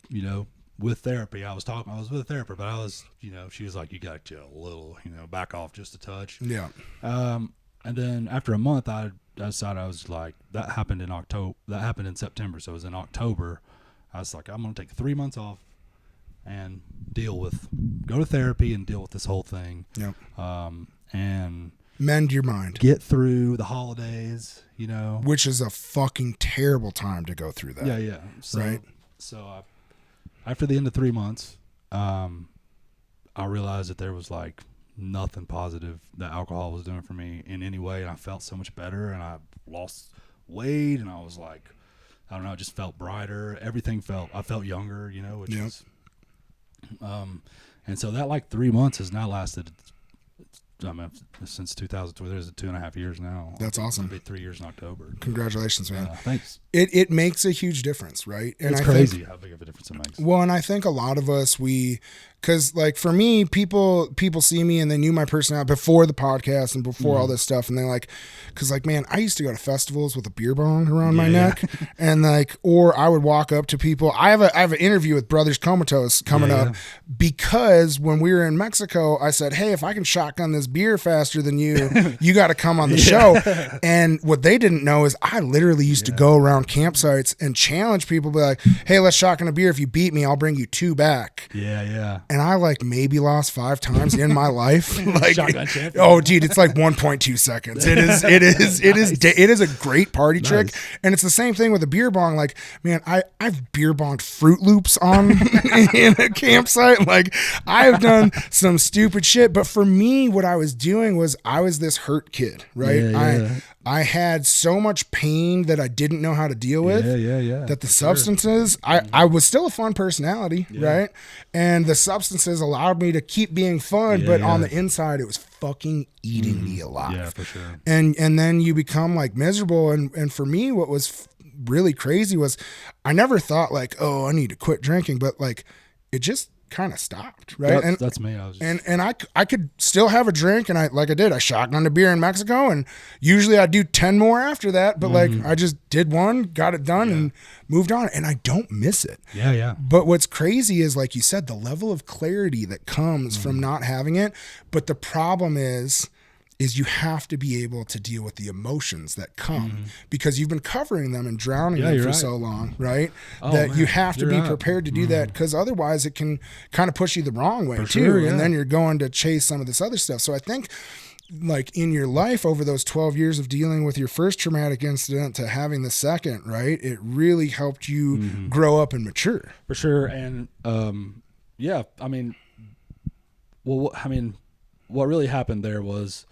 you know, with therapy, I was with a therapist, but I was, you know, she was like, you got to chill a little, you know, back off just a touch. Yeah. And then after a month, I decided, I was like, that happened in September. So it was in October. I was like, I'm going to take 3 months off and go to therapy and deal with this whole thing. Yep. And Mend your mind. get through the holidays, you know. Which is a fucking terrible time to go through that. Yeah. So, Right. So after the end of 3 months, I realized that there was like nothing positive that alcohol was doing for me in any way, and I felt so much better, and I lost weight, and I was like, I don't know, it just felt brighter. I felt younger, you know, which is, and so that like 3 months has now lasted. I mean, since 2012, there's 2.5 years now. That's awesome. It'll be 3 years in October. Congratulations, man. Thanks. It makes a huge difference, right? And It's I crazy think, how big of a difference it makes. well, and I think a lot of us, because like for me, people see me and they knew my personality before the podcast and before all this stuff, and they're like, because like, man, I used to go to festivals with a beer bong around my neck, and like, or I would walk up to people. I have an interview with Brothers Comatose coming up because when we were in Mexico, I said, hey, if I can shotgun this beer faster than you, you got to come on the show. And what they didn't know is I literally used to go around campsites and challenge people, be like, hey, let's shotgun a beer. If you beat me, I'll bring you 2 back. Yeah. And I like maybe lost 5 times in my life. Like, Shotgun champion. oh, dude, it's like 1.2 seconds. It is a great party trick, and it's the same thing with a beer bong. Like, man, I've beer bonged Fruit Loops on in a campsite. Like, I have done some stupid shit, but for me, what I was doing was I was this hurt kid, right? I had so much pain that I didn't know how to deal with. Yeah. That the substances, I was still a fun personality, right? And the substances allowed me to keep being fun, but on the inside, it was fucking eating me alive. Yeah, for sure. And then you become like miserable. And for me, what was really crazy was I never thought like, oh, I need to quit drinking, but like it just kind of stopped, right? That's me. I was just, And I could still have a drink, and I shotgunned a beer in Mexico, and usually I do 10 more after that, but like I just did one, got it done, and moved on, and I don't miss it. Yeah. But what's crazy is, like you said, the level of clarity that comes from not having it. But the problem is is you have to be able to deal with the emotions that come because you've been covering them and drowning them for so long, right? You have to be prepared to do that, because otherwise it can kind of push you the wrong way too. And then you're going to chase some of this other stuff. So I think, like, in your life over those 12 years of dealing with your first traumatic incident to having the second, right, it really helped you grow up and mature. For sure. And yeah, I mean, what really happened there was,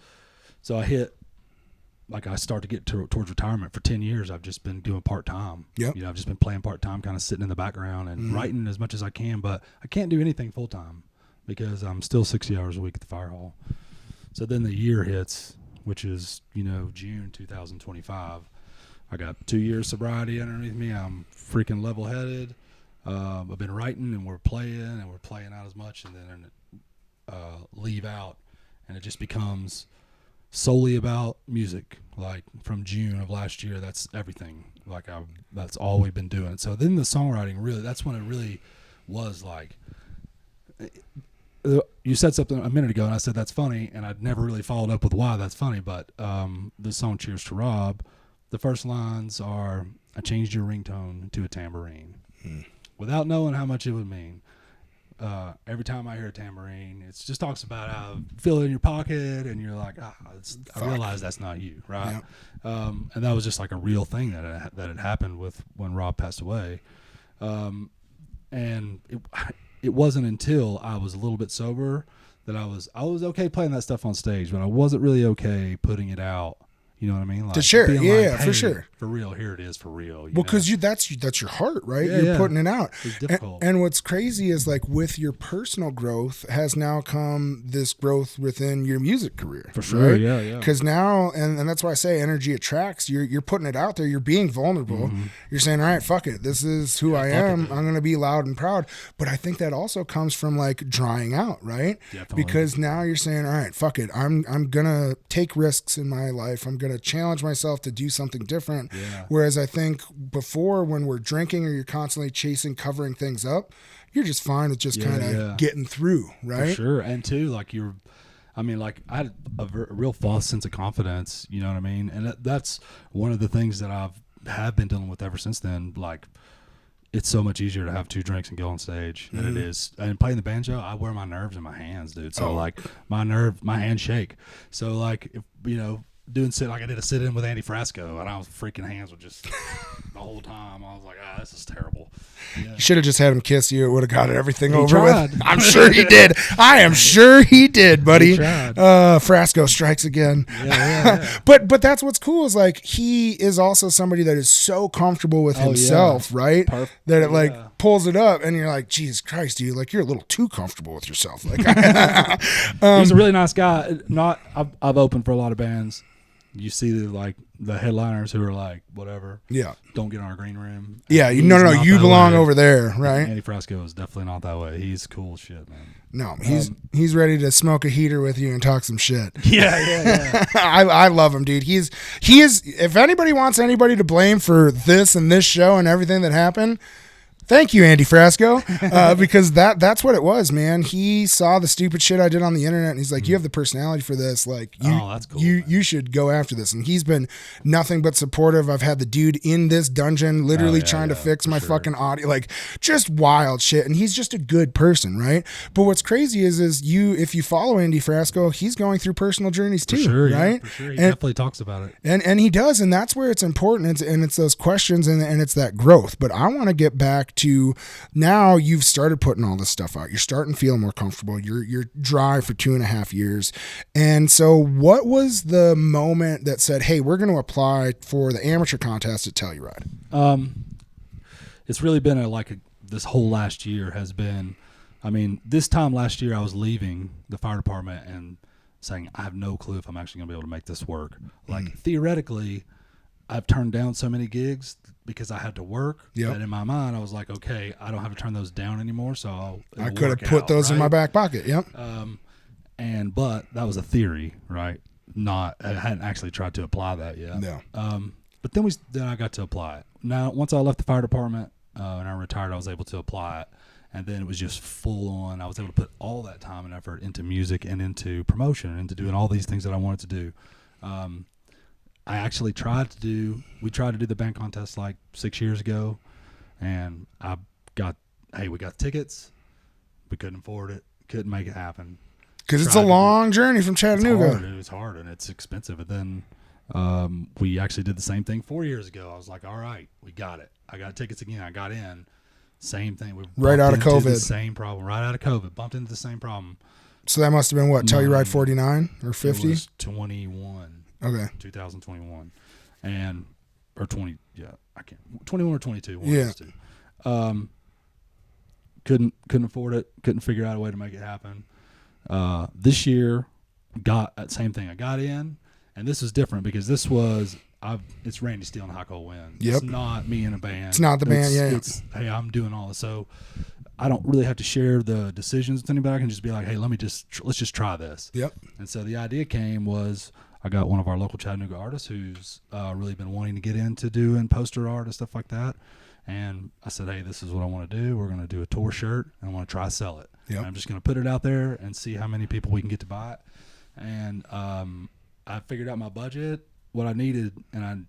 so I started to get towards retirement. For 10 years, I've just been doing part-time. Yep. I've just been playing part-time, kind of sitting in the background and writing as much as I can, but I can't do anything full-time because I'm still 60 hours a week at the fire hall. So then the year hits, which is, June 2025. I got 2 years sobriety underneath me. I'm freaking level-headed. I've been writing, and we're playing out as much, and then leave out, and it just becomes solely about music. Like from June of last year, that's everything. Like that's all we've been doing. So then the songwriting, really, that's when it really was like, you said something a minute ago and I said that's funny, and I'd never really followed up with why that's funny, but the song Cheers to Rob, the first lines are, I changed your ringtone to a tambourine without knowing how much it would mean. Every time I hear a tambourine, it just talks about how feel it in your pocket, and you're like, I realize that's not you, right? Yeah. And that was just like a real thing that had happened with when Rob passed away. And it wasn't until I was a little bit sober that I was okay playing that stuff on stage, but I wasn't really okay putting it out. You know what I mean? Like, to share, yeah, like, hey, for sure. For real, here it is, for real. Well, because that's your heart, right? Yeah, you're putting it out. It's difficult. And what's crazy is, like, with your personal growth has now come this growth within your music career. For sure, right? Yeah. Because now, and that's why I say energy attracts. You're putting it out there. You're being vulnerable. You're saying, all right, fuck it. This is who I am. I'm going to be loud and proud. But I think that also comes from, like, drying out, right? Definitely. Because now you're saying, all right, fuck it. I'm going to take risks in my life. I'm going to challenge myself to do something different. Yeah. Whereas I think before, when we're drinking or you're constantly covering things up, you're just fine with just kind of getting through, right? For sure. And too, like I had a real false sense of confidence, you know what I mean? And that's one of the things that have been dealing with ever since then. Like, it's so much easier to have 2 drinks and go on stage than it is. And playing the banjo, I wear my nerves in my hands, dude. So like my hands shake. So like, if, doing like I did a sit-in with Andy Frasco, and I was freaking hands were just the whole time. I was like, this is terrible. Yeah. You should have just had him kiss you. It would have got everything He over tried. with. I'm sure he did. I am sure he did, buddy. He tried. Frasco strikes again. Yeah. But that's what's cool is, like, he is also somebody that is so comfortable with himself, right? That it pulls it up, and you're like, Jesus Christ, dude, like, you're a little too comfortable with yourself. Like, he's a really nice guy. I've opened for a lot of bands. You see the headliners who are like, whatever. Yeah. Don't get in our green room. Yeah. No. You belong over there, right? Andy Frasco is definitely not that way. He's cool shit, man. No, he's ready to smoke a heater with you and talk some shit. Yeah. I love him, dude. He is. If anybody wants anybody to blame for this and this show and everything that happened, thank you, Andy Frasco, because that's what it was, man. He saw the stupid shit I did on the internet, and he's like, you have the personality for this. Like, that's cool, you should go after this. And he's been nothing but supportive. I've had the dude in this dungeon literally trying to fix my fucking audio, like, just wild shit. And he's just a good person, right? But what's crazy is if you follow Andy Frasco, he's going through personal journeys too, right? Yeah, for sure. He definitely talks about it. And he does, and that's where it's important. It's those questions and it's that growth. But I want to get back to, now you've started putting all this stuff out. You're starting to feel more comfortable. You're dry for 2.5 years. And so what was the moment that said, hey, we're going to apply for the amateur contest at Telluride? It's really been this whole last year has been, this time last year I was leaving the fire department and saying, I have no clue if I'm actually going to be able to make this work. Like, theoretically, I've turned down so many gigs because I had to work. Yep. That in my mind, I was like, okay, I don't have to turn those down anymore. So I could have put those in my back pocket. Yep. But that was a theory, right? I hadn't actually tried to apply that yet. No. But then I got to apply it. Now, once I left the fire department and I retired, I was able to apply it. And then it was just full on. I was able to put all that time and effort into music and into promotion and into doing all these things that I wanted to do. I actually we tried to do the band contest like 6 years ago, and we got tickets. We couldn't afford it. Couldn't make it happen. Because it's a long journey from Chattanooga. It's hard and it's expensive. And then we actually did the same thing 4 years ago. I was like, all right, we got it. I got tickets again. I got in. Same thing. We right out of COVID. Same problem. Right out of COVID. Bumped into the same problem. So that must have been what? Telluride 49 or 50? It was 21. Okay. 2021. Or 20. Yeah, I can't. 21 or 22. One yeah. of those two. Couldn't afford it. Couldn't figure out a way to make it happen. This year, same thing. I got in, and this is different because this was it's Randy Steele and High Cold Wind. Yep. It's not me and a band. It's not the band. It's hey, I'm doing all this. So I don't really have to share the decisions with anybody. I can just be like, hey, let's just try this. Yep. And so the idea was I got one of our local Chattanooga artists who's really been wanting to get into doing poster art and stuff like that. And I said, hey, this is what I want to do. We're going to do a tour shirt, and I want to try to sell it. Yep. And I'm just going to put it out there and see how many people we can get to buy it. And I figured out my budget, what I needed, and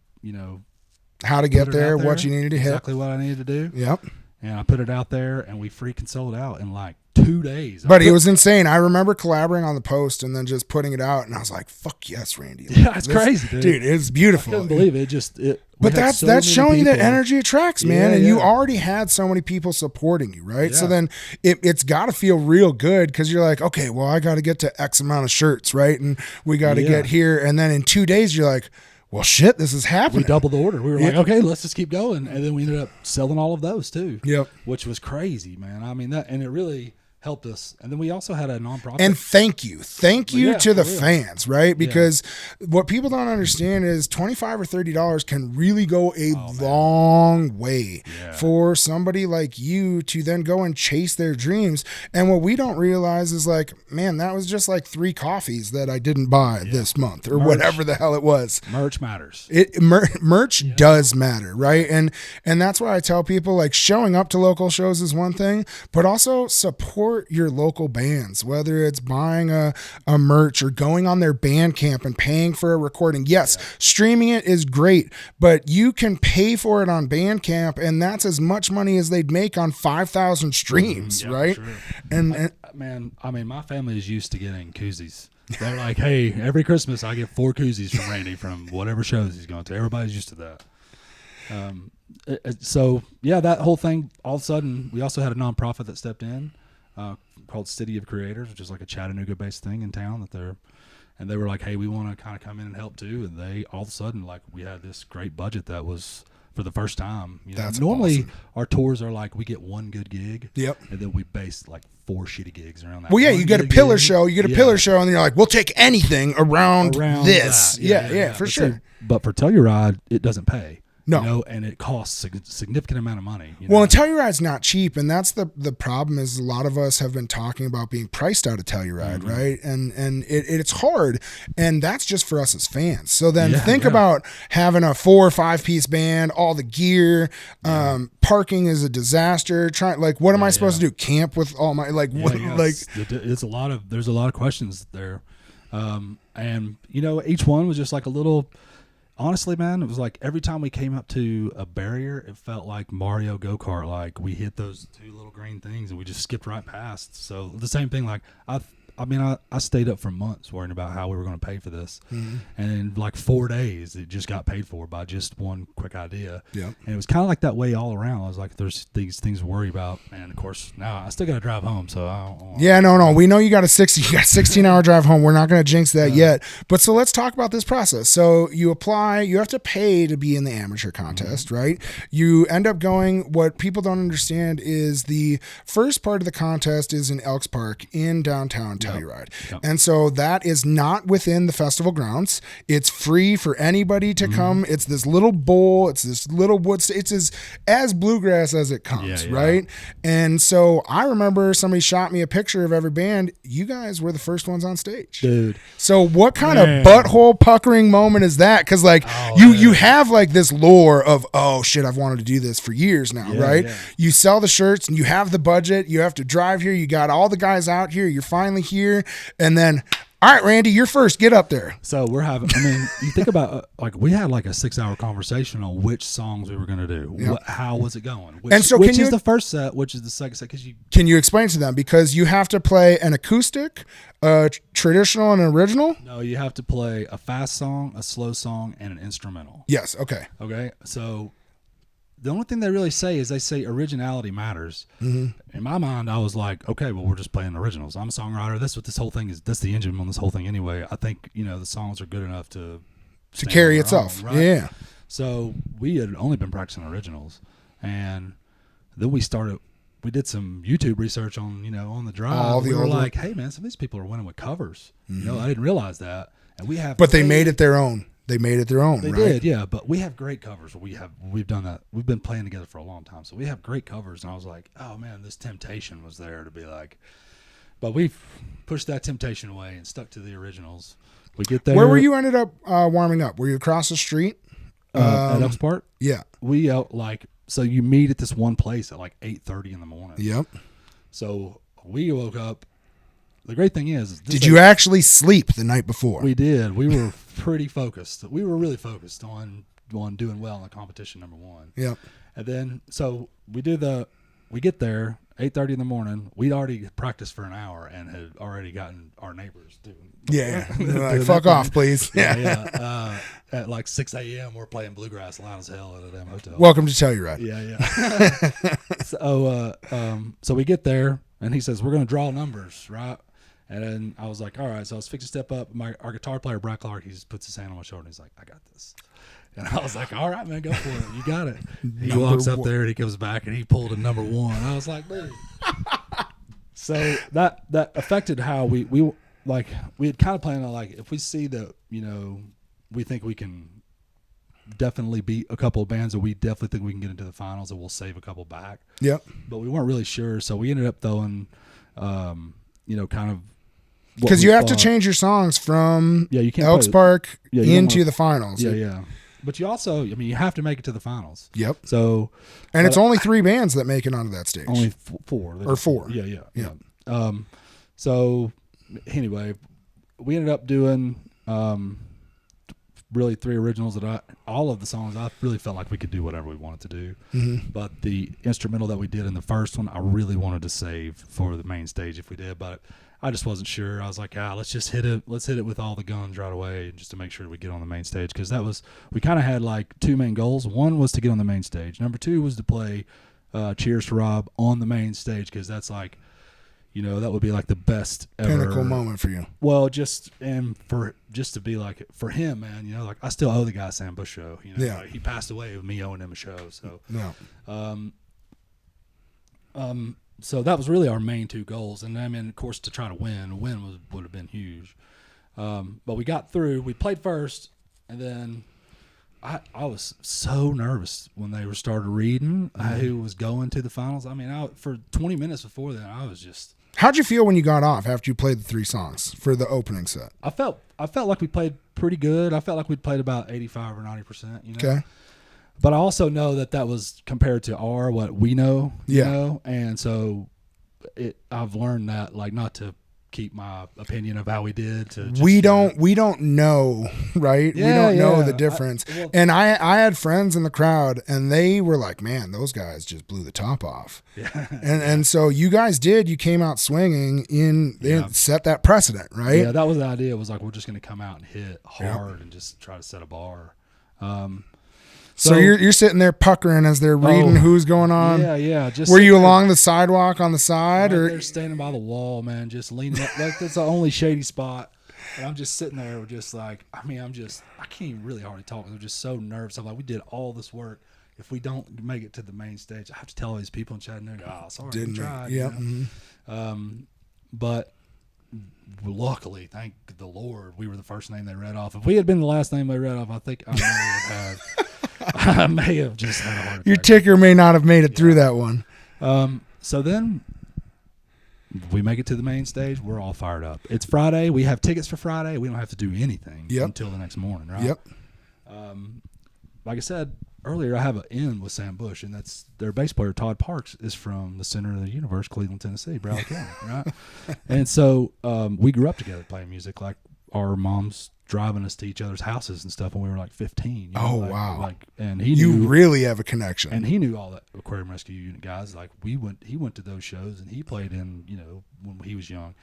how to get there, what you needed to hit. Exactly what I needed to do. Yep. And I put it out there, and we freaking sold out in like 2 days. But it was insane. I remember collaborating on the post and then just putting it out, and I was like, fuck yes, Randy. Like, yeah, it's crazy, dude. Dude, it's beautiful. I couldn't believe it. But that's showing you that energy attracts, man. Yeah, and yeah. you already had so many people supporting you, right? Yeah. So then it's got to feel real good because you're like, okay, well, I got to get to X amount of shirts, right? And we got to get here. And then in 2 days, you're like, well, shit, this is happening. We doubled the order. We were like, okay, let's just keep going. And then we ended up selling all of those too. Yep. Which was crazy, man. I mean, and it really helped us. And then we also had a nonprofit. And thank you to the fans, right? Because what people don't understand is $25 or $30 can really go a long way for somebody like you to then go and chase their dreams. And what we don't realize is like, man, that was just like 3 coffees that I didn't buy this month or whatever the hell it was. Merch matters. Merch does matter, right? And that's why I tell people like showing up to local shows is one thing, but also support your local bands, whether it's buying a merch or going on their Bandcamp and paying for a recording. Yes, streaming it is great, but you can pay for it on Bandcamp, and that's as much money as they'd make on 5,000 streams, right? Sure. And man, I mean, my family is used to getting koozies. They're like, hey, every Christmas I get 4 koozies from Randy from whatever shows he's going to. Everybody's used to that. So yeah, that whole thing, all of a sudden, we also had a nonprofit that stepped in called City of Creators, which is like a Chattanooga-based thing in town and they were like, hey, we want to kind of come in and help too. And they all of a sudden, like, we had this great budget that was for the first time. That's normally awesome. Our tours are like we get one good gig, and then we base like 4 shitty gigs around that. Well, yeah, you get a pillar show, pillar show, and then you're like, we'll take anything around this. That. For sure. But for Telluride, it doesn't pay. No. And it costs a significant amount of money. Well, and Telluride's not cheap, and that's the problem is a lot of us have been talking about being priced out of Telluride, right? And it's hard, and that's just for us as fans. So then think about having a 4 or 5 piece band, all the gear, parking is a disaster. What am I supposed to do? Camp with all my there's a lot of questions there, and each one was just like a little. Honestly, man, it was like every time we came up to a barrier, it felt like Mario Go-Kart. Like we hit those 2 little green things and we just skipped right past. So the same thing, like I stayed up for months worrying about how we were going to pay for this. Mm-hmm. And in like 4 days, it just got paid for by just one quick idea. Yeah. And it was kind of like that way all around. I was like, there's these things to worry about. And of course, now I still got to drive home. So I don't we know you got a 16-hour drive home. We're not going to jinx that yet. But so let's talk about this process. So you apply, you have to pay to be in the amateur contest, right? You end up going, what people don't understand is the first part of the contest is in Elks Park in downtown Telluride. Yep. And so that is not within the festival grounds. It's free for anybody to come. It's this little bowl. It's this little wood. It's as bluegrass as it comes, right? And so I remember somebody shot me a picture of every band. You guys were the first ones on stage. Dude. So what kind of butthole puckering moment is that? Because like you have like this lore of, oh shit, I've wanted to do this for years now, right? Yeah. You sell the shirts and you have the budget. You have to drive here. You got all the guys out here. You're finally here. And then, all right, Randy, you're first. Get up there. So we're having, I mean, you think about, like, we had like a 6-hour conversation on which songs we were going to do. Yep. How was it going? Which is the first set, which is the second set? Can you explain to them? Because you have to play an acoustic, a traditional, and an original? No, you have to play a fast song, a slow song, and an instrumental. Yes, okay. Okay, so the only thing they really say is they say originality matters. Mm-hmm. In my mind, I was like, okay, well, we're just playing originals. I'm a songwriter. That's what this whole thing is. That's the engine on this whole thing anyway. I think, the songs are good enough to carry itself. Own, right? Yeah. So we had only been practicing originals. And then we did some YouTube research on, on the drive. We were like, hey, man, some of these people are winning with covers. Mm-hmm. I didn't realize that. And we have. But they made it their own. They made it their own, They right? did, yeah. But we have great covers. We've done that. We've been playing together for a long time, so we have great covers. And I was like, oh man, this temptation was there to be like, but we've pushed that temptation away and stuck to the originals. We get there. Where were you ended up warming up? Were you across the street at Elks Park? Yeah. We so you meet at this one place at like 8:30 in the morning. Yep. So we woke up. The great thing is did you actually sleep the night before? We did. We were pretty focused. We were really focused on doing well in the competition, number one. Yep. And then, so we get there, 8:30 in the morning. We'd already practiced for an hour and had already gotten our neighbors doing. Yeah. Like, fuck off, please. Yeah. At like 6 a.m., we're playing bluegrass loud as hell at a damn hotel. Welcome to Telluride. Yeah. So we get there and he says, we're going to draw numbers, right? And then I was like, all right. So I was fixing to step up. Our guitar player, Brad Clark, he just puts his hand on my shoulder and he's like, I got this. And I was like, all right, man, go for it. You got it. He walks up there and he comes back and he pulled a number one. I was like, dude. So that affected how we had kind of planned on, like, if we see that, we think we can definitely beat a couple of bands that we definitely think we can get into the finals and we'll save a couple back. Yep. But we weren't really sure. So we ended up throwing, kind of, because you have to change your songs from you can't Elks Park into the finals. Yeah. But you also, you have to make it to the finals. Yep. So, and it's only 3 bands that make it onto that stage. Only 4. Or 4. Yeah. So anyway, we ended up doing really 3 originals all of the songs I really felt like we could do whatever we wanted to do. Mm-hmm. But the instrumental that we did in the first one, I really wanted to save for the main stage if we did, but I just wasn't sure. I was like, let's just hit it. Let's hit it with all the guns right away just to make sure we get on the main stage. Because we kind of had like 2 main goals. One was to get on the main stage. Number 2 was to play Cheers to Rob on the main stage, because that's like, that would be like the best ever. Pinnacle moment for you. Well, just to be like, for him, man, like I still owe the guy Sam Bush show. Like, he passed away with me owing him a show. So, so that was really our main 2 goals. And I mean, of course, to try to win would have been huge. But we got through. We played first, and then I was so nervous when they started reading who was going to the finals. I mean, for 20 minutes before then, I was just. How'd you feel when you got off after you played the 3 songs for the opening set? I felt like we played pretty good. I felt like we'd played about 85 or 90%. Okay. But I also know that was compared to what we know. You know? And so I've learned that, like, not to keep my opinion of how we did. We don't know, right? Yeah, we don't know the difference. And I had friends in the crowd, and they were like, man, those guys just blew the top off. Yeah. And so you guys did. You came out swinging and set that precedent, right? Yeah, that was the idea. It was like, we're just going to come out and hit hard and just try to set a bar. So you're sitting there puckering as they're reading who's going on. Yeah. Were you along the sidewalk on the side, or they're standing by the wall, man, just leaning up? Like, that's the only shady spot. And I'm just sitting there, just like, I can't even really hardly talk. I'm just so nervous. I'm like, we did all this work. If we don't make it to the main stage, I have to tell all these people in Chattanooga, sorry, we tried. Yeah. But luckily, thank the Lord, we were the first name they read off. If we had been the last name they read off, I think I may have just had a heart attack. Your ticker may not have made it through that one. So then we make it to the main stage. We're all fired up. It's Friday. We have tickets for Friday. We don't have to do anything until the next morning, right? Yep. Like I said earlier, I have an in with Sam Bush, and that's their bass player, Todd Parks, is from the center of the universe, Cleveland, Tennessee, Broward County, right? And so we grew up together playing music. Like our moms driving us to each other's houses and stuff when we were like 15. Wow. And he you knew, really have a connection. And he knew all the Aquarium Rescue Unit guys. Like he went to those shows, and he played in, when he was young.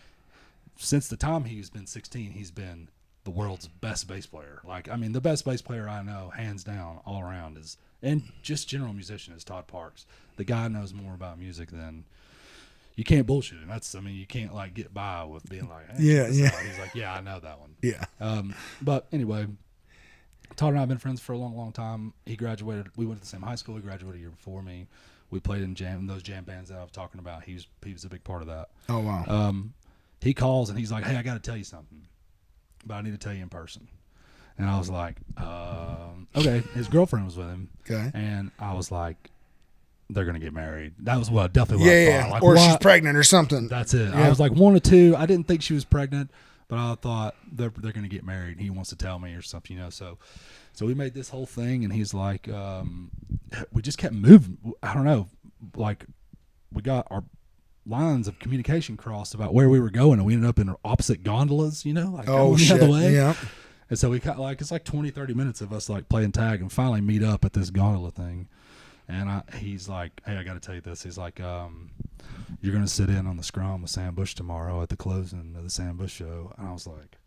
Since the time he's been 16, he's been the world's best bass player. Like, I mean, the best bass player I know, hands down, all around, and just general musician is Todd Parks. The guy knows more about music than you can't bullshit him. You can't like get by with being like, hey, yeah. He's like, yeah, I know that one. Yeah. But anyway, Todd and I have been friends for a long, long time. He graduated. We went to the same high school. He graduated a year before me. We played in those jam bands that I was talking about. He was a big part of that. Oh wow. He calls and he's like, hey, I got to tell you something, but I need to tell you in person. And I was like, okay. His girlfriend was with him. Okay. And I was like, they're going to get married. That was definitely what I thought. Like, or she's pregnant or something. That's it. Yeah. I was like 1 or 2. I didn't think she was pregnant, but I thought they're going to get married. He wants to tell me or something, So we made this whole thing, and he's like, we just kept moving. I don't know. Like, we got our lines of communication crossed about where we were going, and we ended up in opposite gondolas, like going the other way. Yeah. And so we got it's like 20, 30 minutes of us like playing tag and finally meet up at this gondola thing. And he's like, hey, I got to tell you this. He's like, you're going to sit in on the scrum with Sam Bush tomorrow at the closing of the Sam Bush show. And I was like,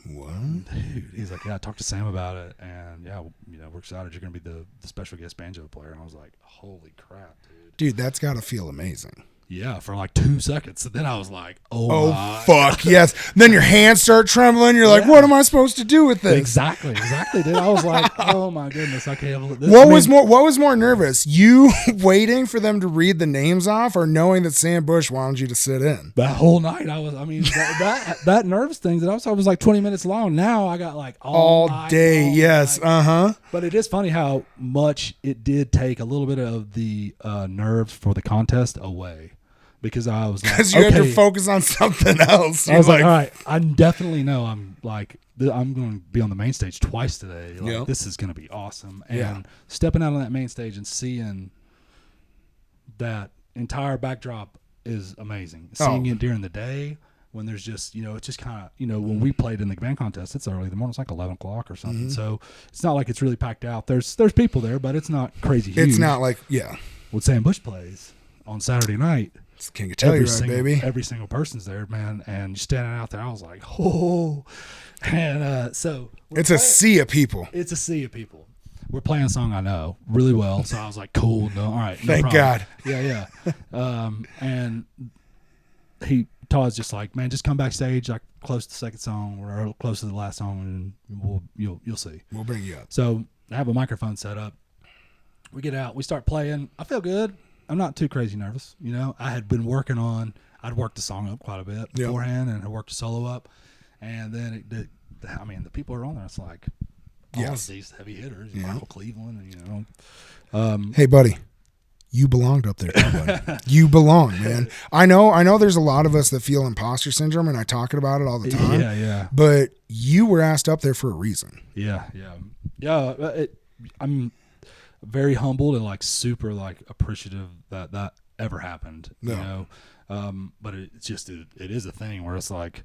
what? Dude. He's like, yeah, I talked to Sam about it. And yeah, we're excited. You're going to be the special guest banjo player. And I was like, holy crap, dude. Dude, that's got to feel amazing. Yeah, for like 2 seconds. And then I was like, oh fuck, yes. Then your hands start trembling. You're like, what am I supposed to do with this? Exactly, dude. I was like, oh my goodness, I can't believe this. What was more nervous? You waiting for them to read the names off, or knowing that Sam Bush wanted you to sit in? That whole night, that nervous thing that I was like 20 minutes long. Now I got like all day. Yes. But it is funny how much it did take a little bit of the nerves for the contest away. Because I was like, because you had to focus on something else. I was like, all right, I definitely know I'm going to be on the main stage twice today. Like, this is going to be awesome. And stepping out on that main stage and seeing that entire backdrop is amazing. Seeing it during the day when there's just, it's just kind of, when we played in the band contest, it's early in the morning. It's like 11 o'clock or something. Mm-hmm. So it's not like it's really packed out. There's people there, but it's not crazy huge. It's not like, when Sam Bush plays on Saturday night, it's King of Telluride, baby. Every single person's there, man, and you're standing out there. I was like, oh, and so it's a sea of people. It's a sea of people. We're playing a song I know really well, so I was like, cool, all right, no thank problem. God. Yeah. And Todd's just like, man, just come backstage, like close to the second song or close to the last song, and you'll see. We'll bring you up. So I have a microphone set up. We get out, we start playing. I feel good. I'm not too crazy nervous. I had been I'd worked the song up quite a bit beforehand, and I worked the solo up. And then the people are on there. It's like all of these heavy hitters, Michael Cleveland, and hey, buddy, you belonged up there, buddy. You belong, man. I know. There's a lot of us that feel imposter syndrome, and I talk about it all the time. Yeah. But you were asked up there for a reason. Yeah. I'm very humbled and like super like appreciative that ever happened, but it's just it is a thing where it's like,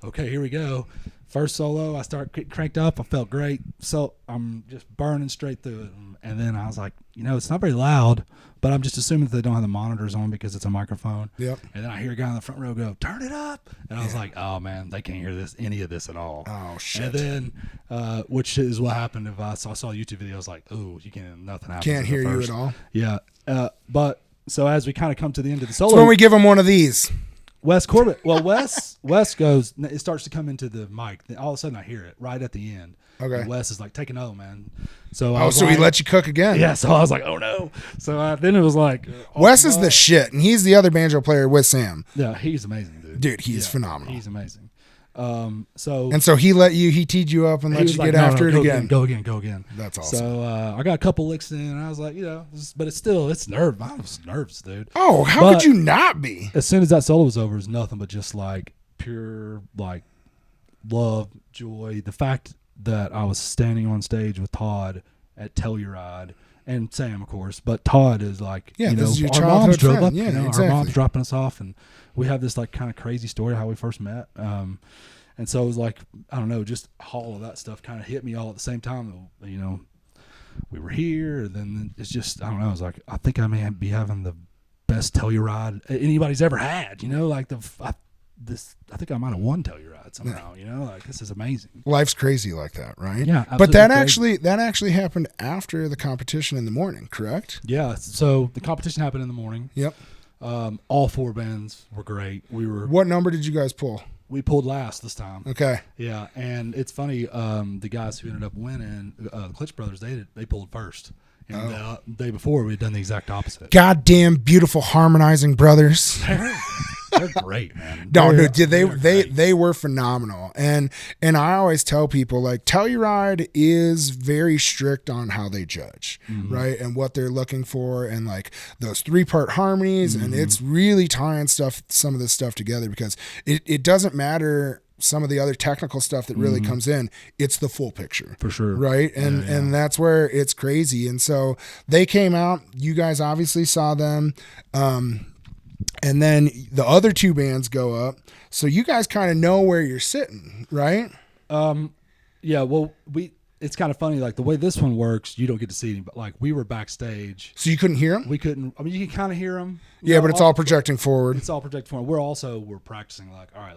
okay, here we go, first solo, I start cranked up, I felt great, so I'm just burning straight through it, and then I was like, it's not very loud, but I'm just assuming that they don't have the monitors on because it's a microphone. Yep. And then I hear a guy in the front row go, turn it up, and I was like, oh man, they can't hear any of this at all. Oh shit. And then which is what happened if I saw a YouTube video. I was like, oh, you can't, nothing happens. Can't hear you at all. Yeah. But so as we kind of come to the end of the solo, it's when we give them one of these. Wes Corbett. Well, Wes goes. It starts to come into the mic. All of a sudden, I hear it right at the end. Okay. And Wes is like, "Take an O, man." So he let you cook again. Yeah. So I was like, "Oh no." So then it was like, Wes is the shit, and he's the other banjo player with Sam. Yeah, he's amazing, dude. Dude, he's phenomenal. He's amazing. So he teed you up and let you get after it again. Go again. That's awesome. So I got a couple licks in, and I was like, but it's nerve. I was nervous, dude. Oh, how could you not be? As soon as that solo was over, it was nothing but just like pure like love, joy. The fact that I was standing on stage with Todd at Telluride and Sam, of course, but Todd is like, this is your our moms childhood drove friend. up. Yeah, Our mom's dropping us off, and we have this like kind of crazy story how we first met. And so it was like, I don't know, just all of that stuff kind of hit me all at the same time. We were here, and then it's just, I don't know. I was like, I think I may be having the best Telluride anybody's ever had. I think I might have won Telluride somehow. Like this is amazing. Life's crazy like that, right? Yeah, but that actually happened after the competition in the morning, correct? Yeah. So the competition happened in the morning. Yep. All four bands were great. What number did you guys pull? We pulled last this time. Okay. Yeah, and it's funny. The guys who ended up winning, the Klitsch brothers, they pulled first. And the day before, we had done the exact opposite. Goddamn beautiful harmonizing brothers. They're great, man. They were phenomenal. And I always tell people, like, Telluride is very strict on how they judge, right? And what they're looking for, and like those 3-part harmonies, and it's really tying some of this stuff together, because it doesn't matter some of the other technical stuff that really comes in. It's the full picture. For sure. Right? And and that's where it's crazy. And so they came out, you guys obviously saw them. And then the other two bands go up. So you guys kind of know where you're sitting, right? Yeah, well, it's kind of funny, like the way this one works, you don't get to see him, but like we were backstage. So you couldn't hear him? We couldn't. I mean, you can kind of hear him. Yeah, but it's all projecting forward. It's all projecting forward. We're practicing, like, all right,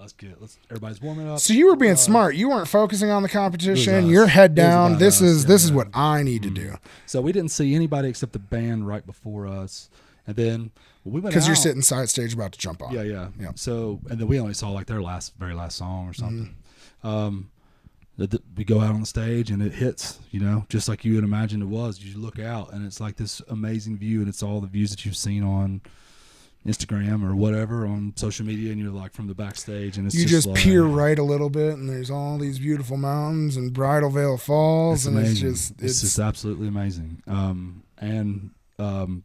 everybody's warming up. So you were being smart. You weren't focusing on the competition. Your head down. This is what I need to do. So we didn't see anybody except the band right before us. And then we went out. Because you're sitting side stage about to jump off. Yeah. So, and then we only saw like their very last song or something. We go out on the stage and it hits, just like you would imagine it was. You look out and it's like this amazing view, and it's all the views that you've seen on Instagram or whatever on social media, and you're like from the backstage, and it's you just like, peer right a little bit, and there's all these beautiful mountains and Bridal Veil Falls, and it's just absolutely amazing.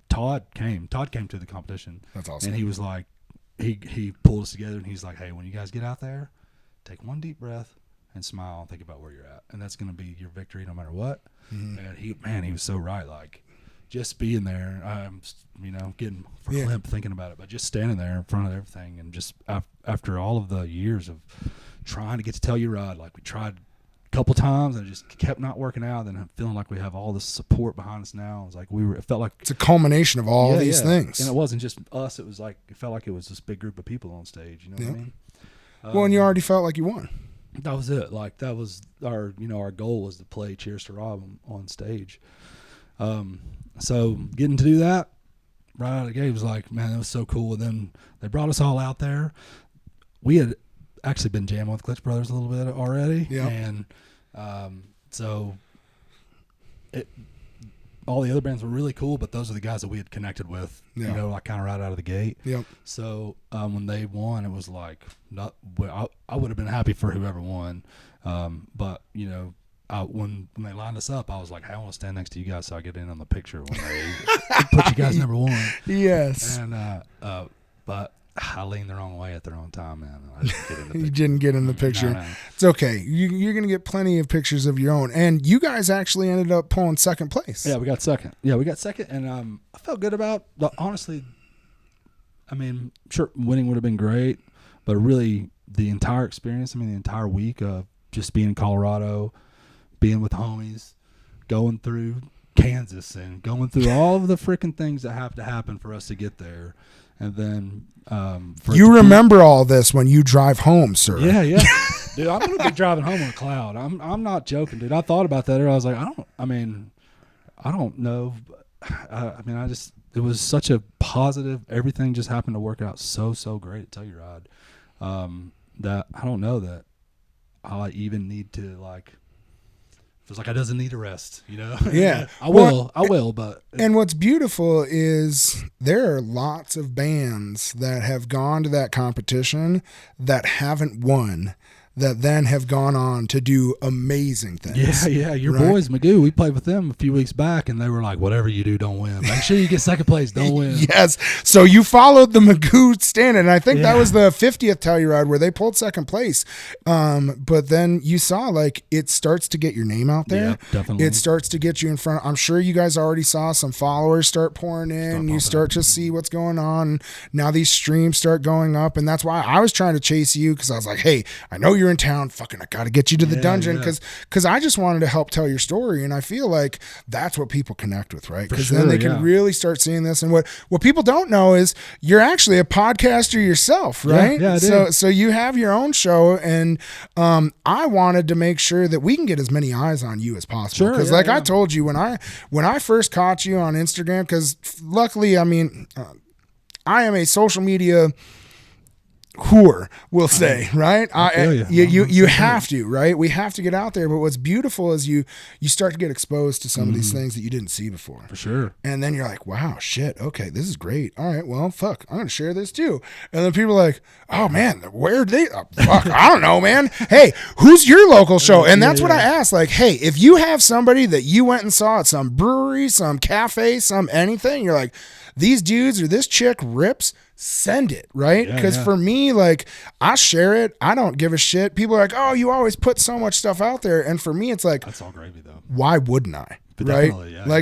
Todd came to the competition. That's awesome. And he was like, he pulled us together, and he's like, hey, when you guys get out there, take one deep breath and smile and think about where you're at, and that's going to be your victory no matter what. And he was so right. Like, just being there, I'm getting verklempt thinking about it, but just standing there in front of everything, and just after all of the years of trying to get to Telluride, like we tried a couple times and it just kept not working out, and I'm feeling like we have all this support behind us now. It's like it felt like it's a culmination of all these things, and it wasn't just us. It was like it felt like it was this big group of people on stage. You know what I mean? Well, and you already felt like you won. That was it. Like that was our goal was to play Cheers to Rob on stage. So getting to do that right out of the gate was like, man, that was so cool. And then they brought us all out there. We had actually been jamming with Klitsch Brothers a little bit already. Yeah. And so all the other bands were really cool, but those are the guys that we had connected with, like kind of right out of the gate. Yep. So when they won, it was like, I would have been happy for whoever won. But, when they lined us up, I was like, hey, I want to stand next to you guys so I get in on the picture when they put you guys number one. Yes. And but I leaned the wrong way at the wrong time, man. I didn't get in the picture. You didn't get in the picture. No. It's okay. You're going to get plenty of pictures of your own. And you guys actually ended up pulling second place. Yeah, we got second. And I felt good about, honestly, I mean, sure, winning would have been great, but really the entire experience, the entire week of just being in Colorado, being with homies, going through Kansas and going through all of the freaking things that have to happen for us to get there. And then you remember all this when you drive home, sir. Yeah. Dude, I'm going to be driving home on a cloud. I'm not joking, dude. I thought about that. I was like, I don't know. it was such a positive. Everything just happened to work out so great at Telluride, that I don't know that I even need to like. Feels like I doesn't need a rest, you know? Yeah. I will, but. And what's beautiful is there are lots of bands that have gone to that competition that haven't won, that then have gone on to do amazing things. Yeah. Your boys, Magoo, we played with them a few weeks back, and they were like, whatever you do, don't win. Make sure you get second place, don't win. Yes. So you followed the Magoo standard, and I think that was the 50th Telluride where they pulled second place. But then you saw, like, it starts to get your name out there. Yeah, definitely. It starts to get you in front. I'm sure you guys already saw some followers start pouring in. You start to see what's going on. Now these streams start going up, and that's why I was trying to chase you, because I was like, hey, I know you're in town. Fucking, I got to get you to the dungeon, because I just wanted to help tell your story, and I feel like that's what people connect with, right? Because then they can really start seeing this. And what people don't know is you're actually a podcaster yourself, right? Yeah, I do. So you have your own show, and I wanted to make sure that we can get as many eyes on you as possible. Because I told you when I first caught you on Instagram, because luckily, I mean, I am a social media whore, we'll say, right? You have to, right? We have to get out there. But what's beautiful is you start to get exposed to some of these things that you didn't see before. For sure. And then you're like, wow, shit, okay, this is great. All right, well, fuck, I'm going to share this too. And then people are like, oh, man, where they, fuck, I don't know, man. Hey, who's your local show? And that's what I asked. Like, hey, if you have somebody that you went and saw at some brewery, some cafe, some anything, you're like, these dudes or this chick rips, send it, right? Because for me, like, I share it. I don't give a shit. People are like, oh, you always put so much stuff out there. And for me, it's like, that's all gravy, though. Why wouldn't I? Right?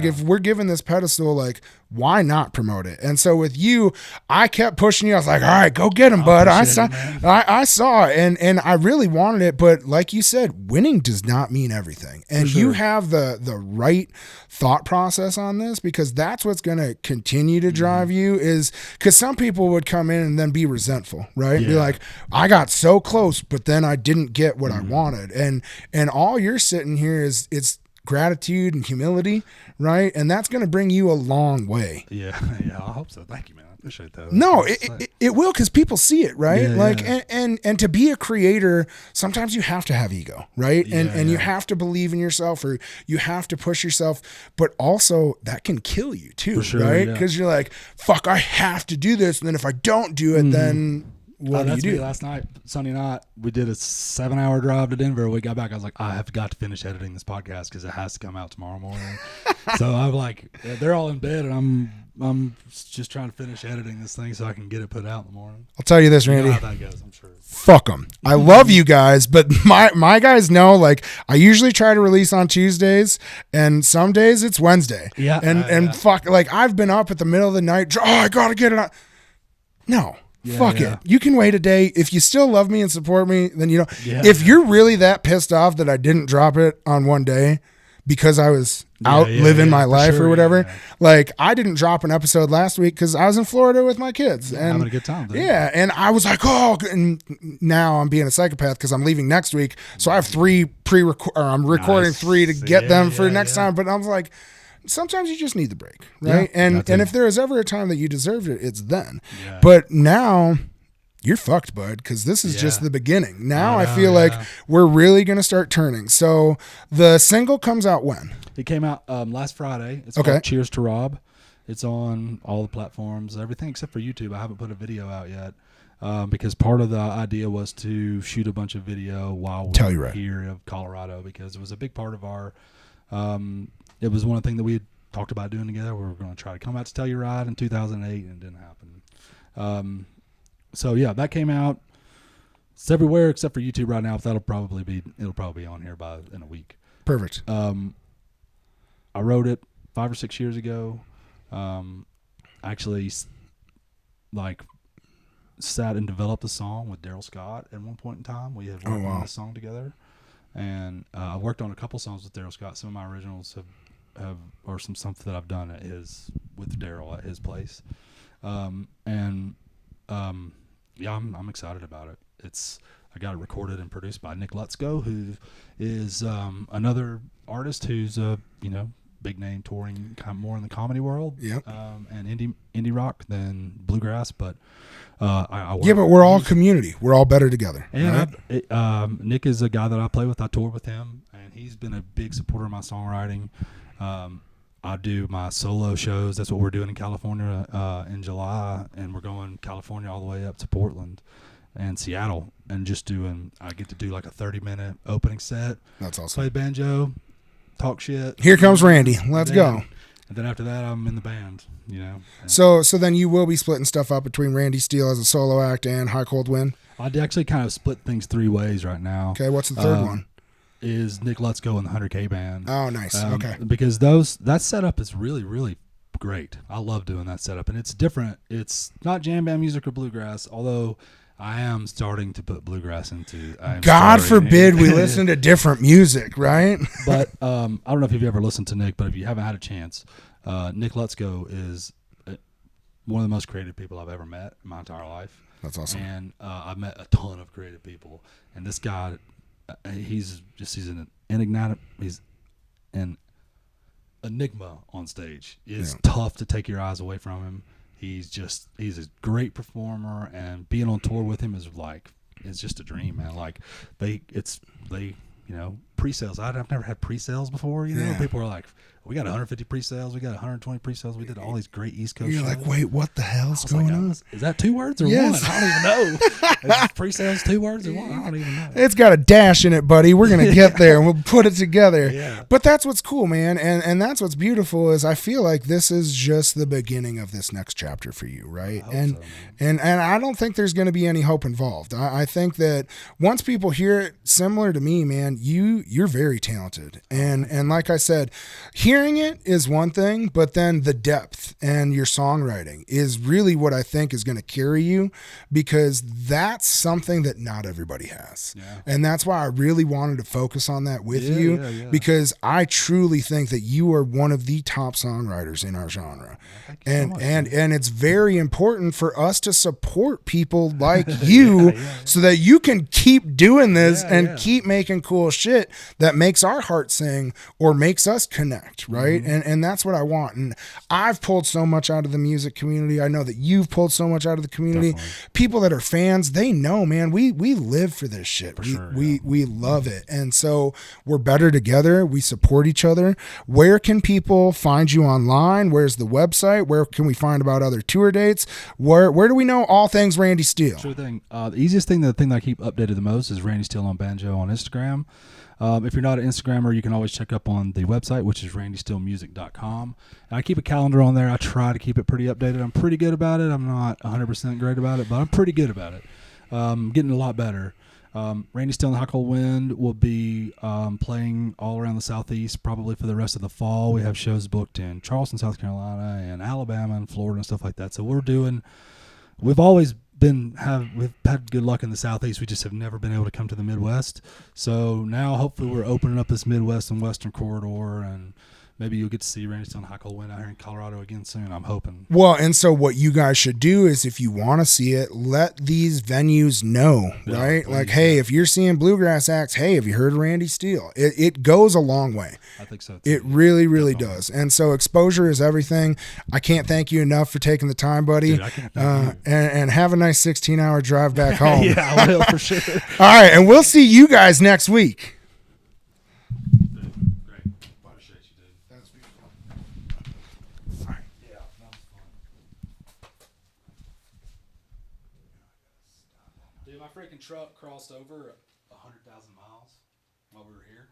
If we're given this pedestal, like, why not promote it? And so with you, I kept pushing you. I was like, all right, go get him, bud. I saw it, and I really wanted it. But like you said, winning does not mean everything. And you have the right thought process on this, because that's what's going to continue to drive you, is because some people would come in and then be resentful, right? Be like, I got so close, but then I didn't get what I wanted. And all you're sitting here is it's gratitude and humility, right? And that's going to bring you a long way. Yeah, I hope so. Thank you, man. I appreciate that. No, it will, because people see it, right? And to be a creator, sometimes you have to have ego, right? And you have to believe in yourself, or you have to push yourself, but also that can kill you too, right? Because you're like, fuck, I have to do this, and then if I don't do it, then what do you do? Me last night, Sunday night, we did a 7-hour drive to Denver. We got back. I was like, I have got to finish editing this podcast because it has to come out tomorrow morning. So I'm like, they're all in bed, and I'm just trying to finish editing this thing so I can get it put out in the morning. I'll tell you this, Randy. You know how that goes, I'm sure. Fuck them. I love you guys, but my guys know, like, I usually try to release on Tuesdays, and some days it's Wednesday. Yeah. And fuck, like, I've been up at the middle of the night. Oh, I gotta get it on. No. Fuck it. You can wait a day. If you still love me and support me, then you know. If you're really that pissed off that I didn't drop it on one day because I was out living my life or whatever, like, I didn't drop an episode last week because I was in Florida with my kids and having a good time. And I was like, oh, and now I'm being a psychopath because I'm leaving next week, so I have 3 I'm recording 3 to get them for next time. But I was like, sometimes you just need the break, right? And if there is ever a time that you deserved it, it's then. But now you're fucked, bud, because this is just the beginning. Now I feel like we're really going to start turning. So the single comes out when? It came out last Friday. It's called Cheers to Rob. It's on all the platforms, everything except for YouTube. I haven't put a video out yet because part of the idea was to shoot a bunch of video while we're here in Colorado, because it was a big part of our it was one thing that we had talked about doing together. We were going to try to come out to Telluride in 2008, and it didn't happen. So yeah, that came out. It's everywhere except for YouTube right now. It'll probably be on here in a week. Perfect. I wrote it 5 or 6 years ago. Actually, like, sat and developed a song with Daryl Scott at one point in time. We had worked on this song together, and I worked on a couple songs with Daryl Scott. Some of my originals have or some stuff that I've done with Daryl at his place, I'm excited about it. I got it recorded and produced by Nick Lutzko, who is another artist who's big name touring, kind of more in the comedy world, Yep. And indie rock than bluegrass. But I work, Yeah, but we're all community. We're all better together. and Right? Nick is a guy that I play with. I tour with him, and he's been a big supporter of my songwriting. I do my solo shows. That's what we're doing in California in July, and we're going California all the way up to Portland and Seattle, and I get to do like a 30-minute opening set. That's awesome. Play banjo, talk shit. Here comes Randy. Let's go. And then after that, I'm in the band, So then you will be splitting stuff up between Randy Steele as a solo act and High Cold Wind? I'd actually kind of split things 3 ways right now. Okay, what's the third one? Is Nick Let's Go and the 100K band. Oh, nice. Okay. Because that setup is really, really great. I love doing that setup, and it's different. It's not jam band music or bluegrass, although I am starting to put bluegrass into. God forbid we listen to different music, right? But I don't know if you've ever listened to Nick, but if you haven't had a chance, Nick Let's Go is one of the most creative people I've ever met in my entire life. That's awesome. And I've met a ton of creative people, and this guy, he's an enigmatic. He's an enigma on stage. It's tough to take your eyes away from him. He's a great performer, and being on tour with him is it's just a dream, man. Like pre-sales. I've never had pre-sales before. People are like, we got 150 pre-sales, we got 120 pre-sales. We did all these great East Coast You're shows. like, wait, what the hell's going on? Is that 2 words or Yes. one? I don't even know. Is pre-sales 2 words or one? I don't even know. It's got a dash in it, buddy. We're gonna get there and we'll put it together. Yeah. But that's what's cool, man, and that's what's beautiful is I feel like this is just the beginning of this next chapter for you, right? And I don't think there's gonna be any hope involved. I think that once people hear it, similar to me, man, you're very talented, and like I said, hearing it is one thing, but then the depth and your songwriting is really what I think is going to carry you, because that's something that not everybody has. Yeah. And that's why I really wanted to focus on that with you, because I truly think that you are one of the top songwriters in our genre. And it's very important for us to support people like you so that you can keep doing this and keep making cool shit that makes our heart sing or makes us connect, right? And that's what I want. And I've pulled so much out of the music community. I know that you've pulled so much out of the community. Definitely. People that are fans, they know, man, we live for this shit. We love it. And so we're better together. We support each other. Where can people find you online? Where's the website? Where can we find about other tour dates? Where do we know all things Randy Steele? Sure thing. The easiest thing, the thing that I keep updated the most is Randy Steele on banjo on Instagram. If you're not an Instagrammer, you can always check up on the website, which is randysteelemusic.com. And I keep a calendar on there. I try to keep it pretty updated. I'm pretty good about it. I'm not 100% great about it, but I'm pretty good about it. Getting a lot better. Randy Steele and High Cold Wind will be playing all around the Southeast probably for the rest of the fall. We have shows booked in Charleston, South Carolina, and Alabama and Florida and stuff like that. So we've always we've had good luck in the Southeast. We just have never been able to come to the Midwest. So now hopefully we're opening up this Midwest and Western corridor, and maybe you'll get to see Randy Steele and High Cold Wind out here in Colorado again soon. I'm hoping. Well, and so what you guys should do is, if you want to see it, let these venues know, right? Please, like, hey, if you're seeing bluegrass acts, hey, have you heard of Randy Steele? It goes a long way. I think so too. It really, really does. And so exposure is everything. I can't thank you enough for taking the time, buddy. Dude, I can't thank you. And have a nice 16-hour drive back home. Yeah, I will for sure. All right, and we'll see you guys next week. Dude, my freaking truck crossed over 100,000 miles while we were here.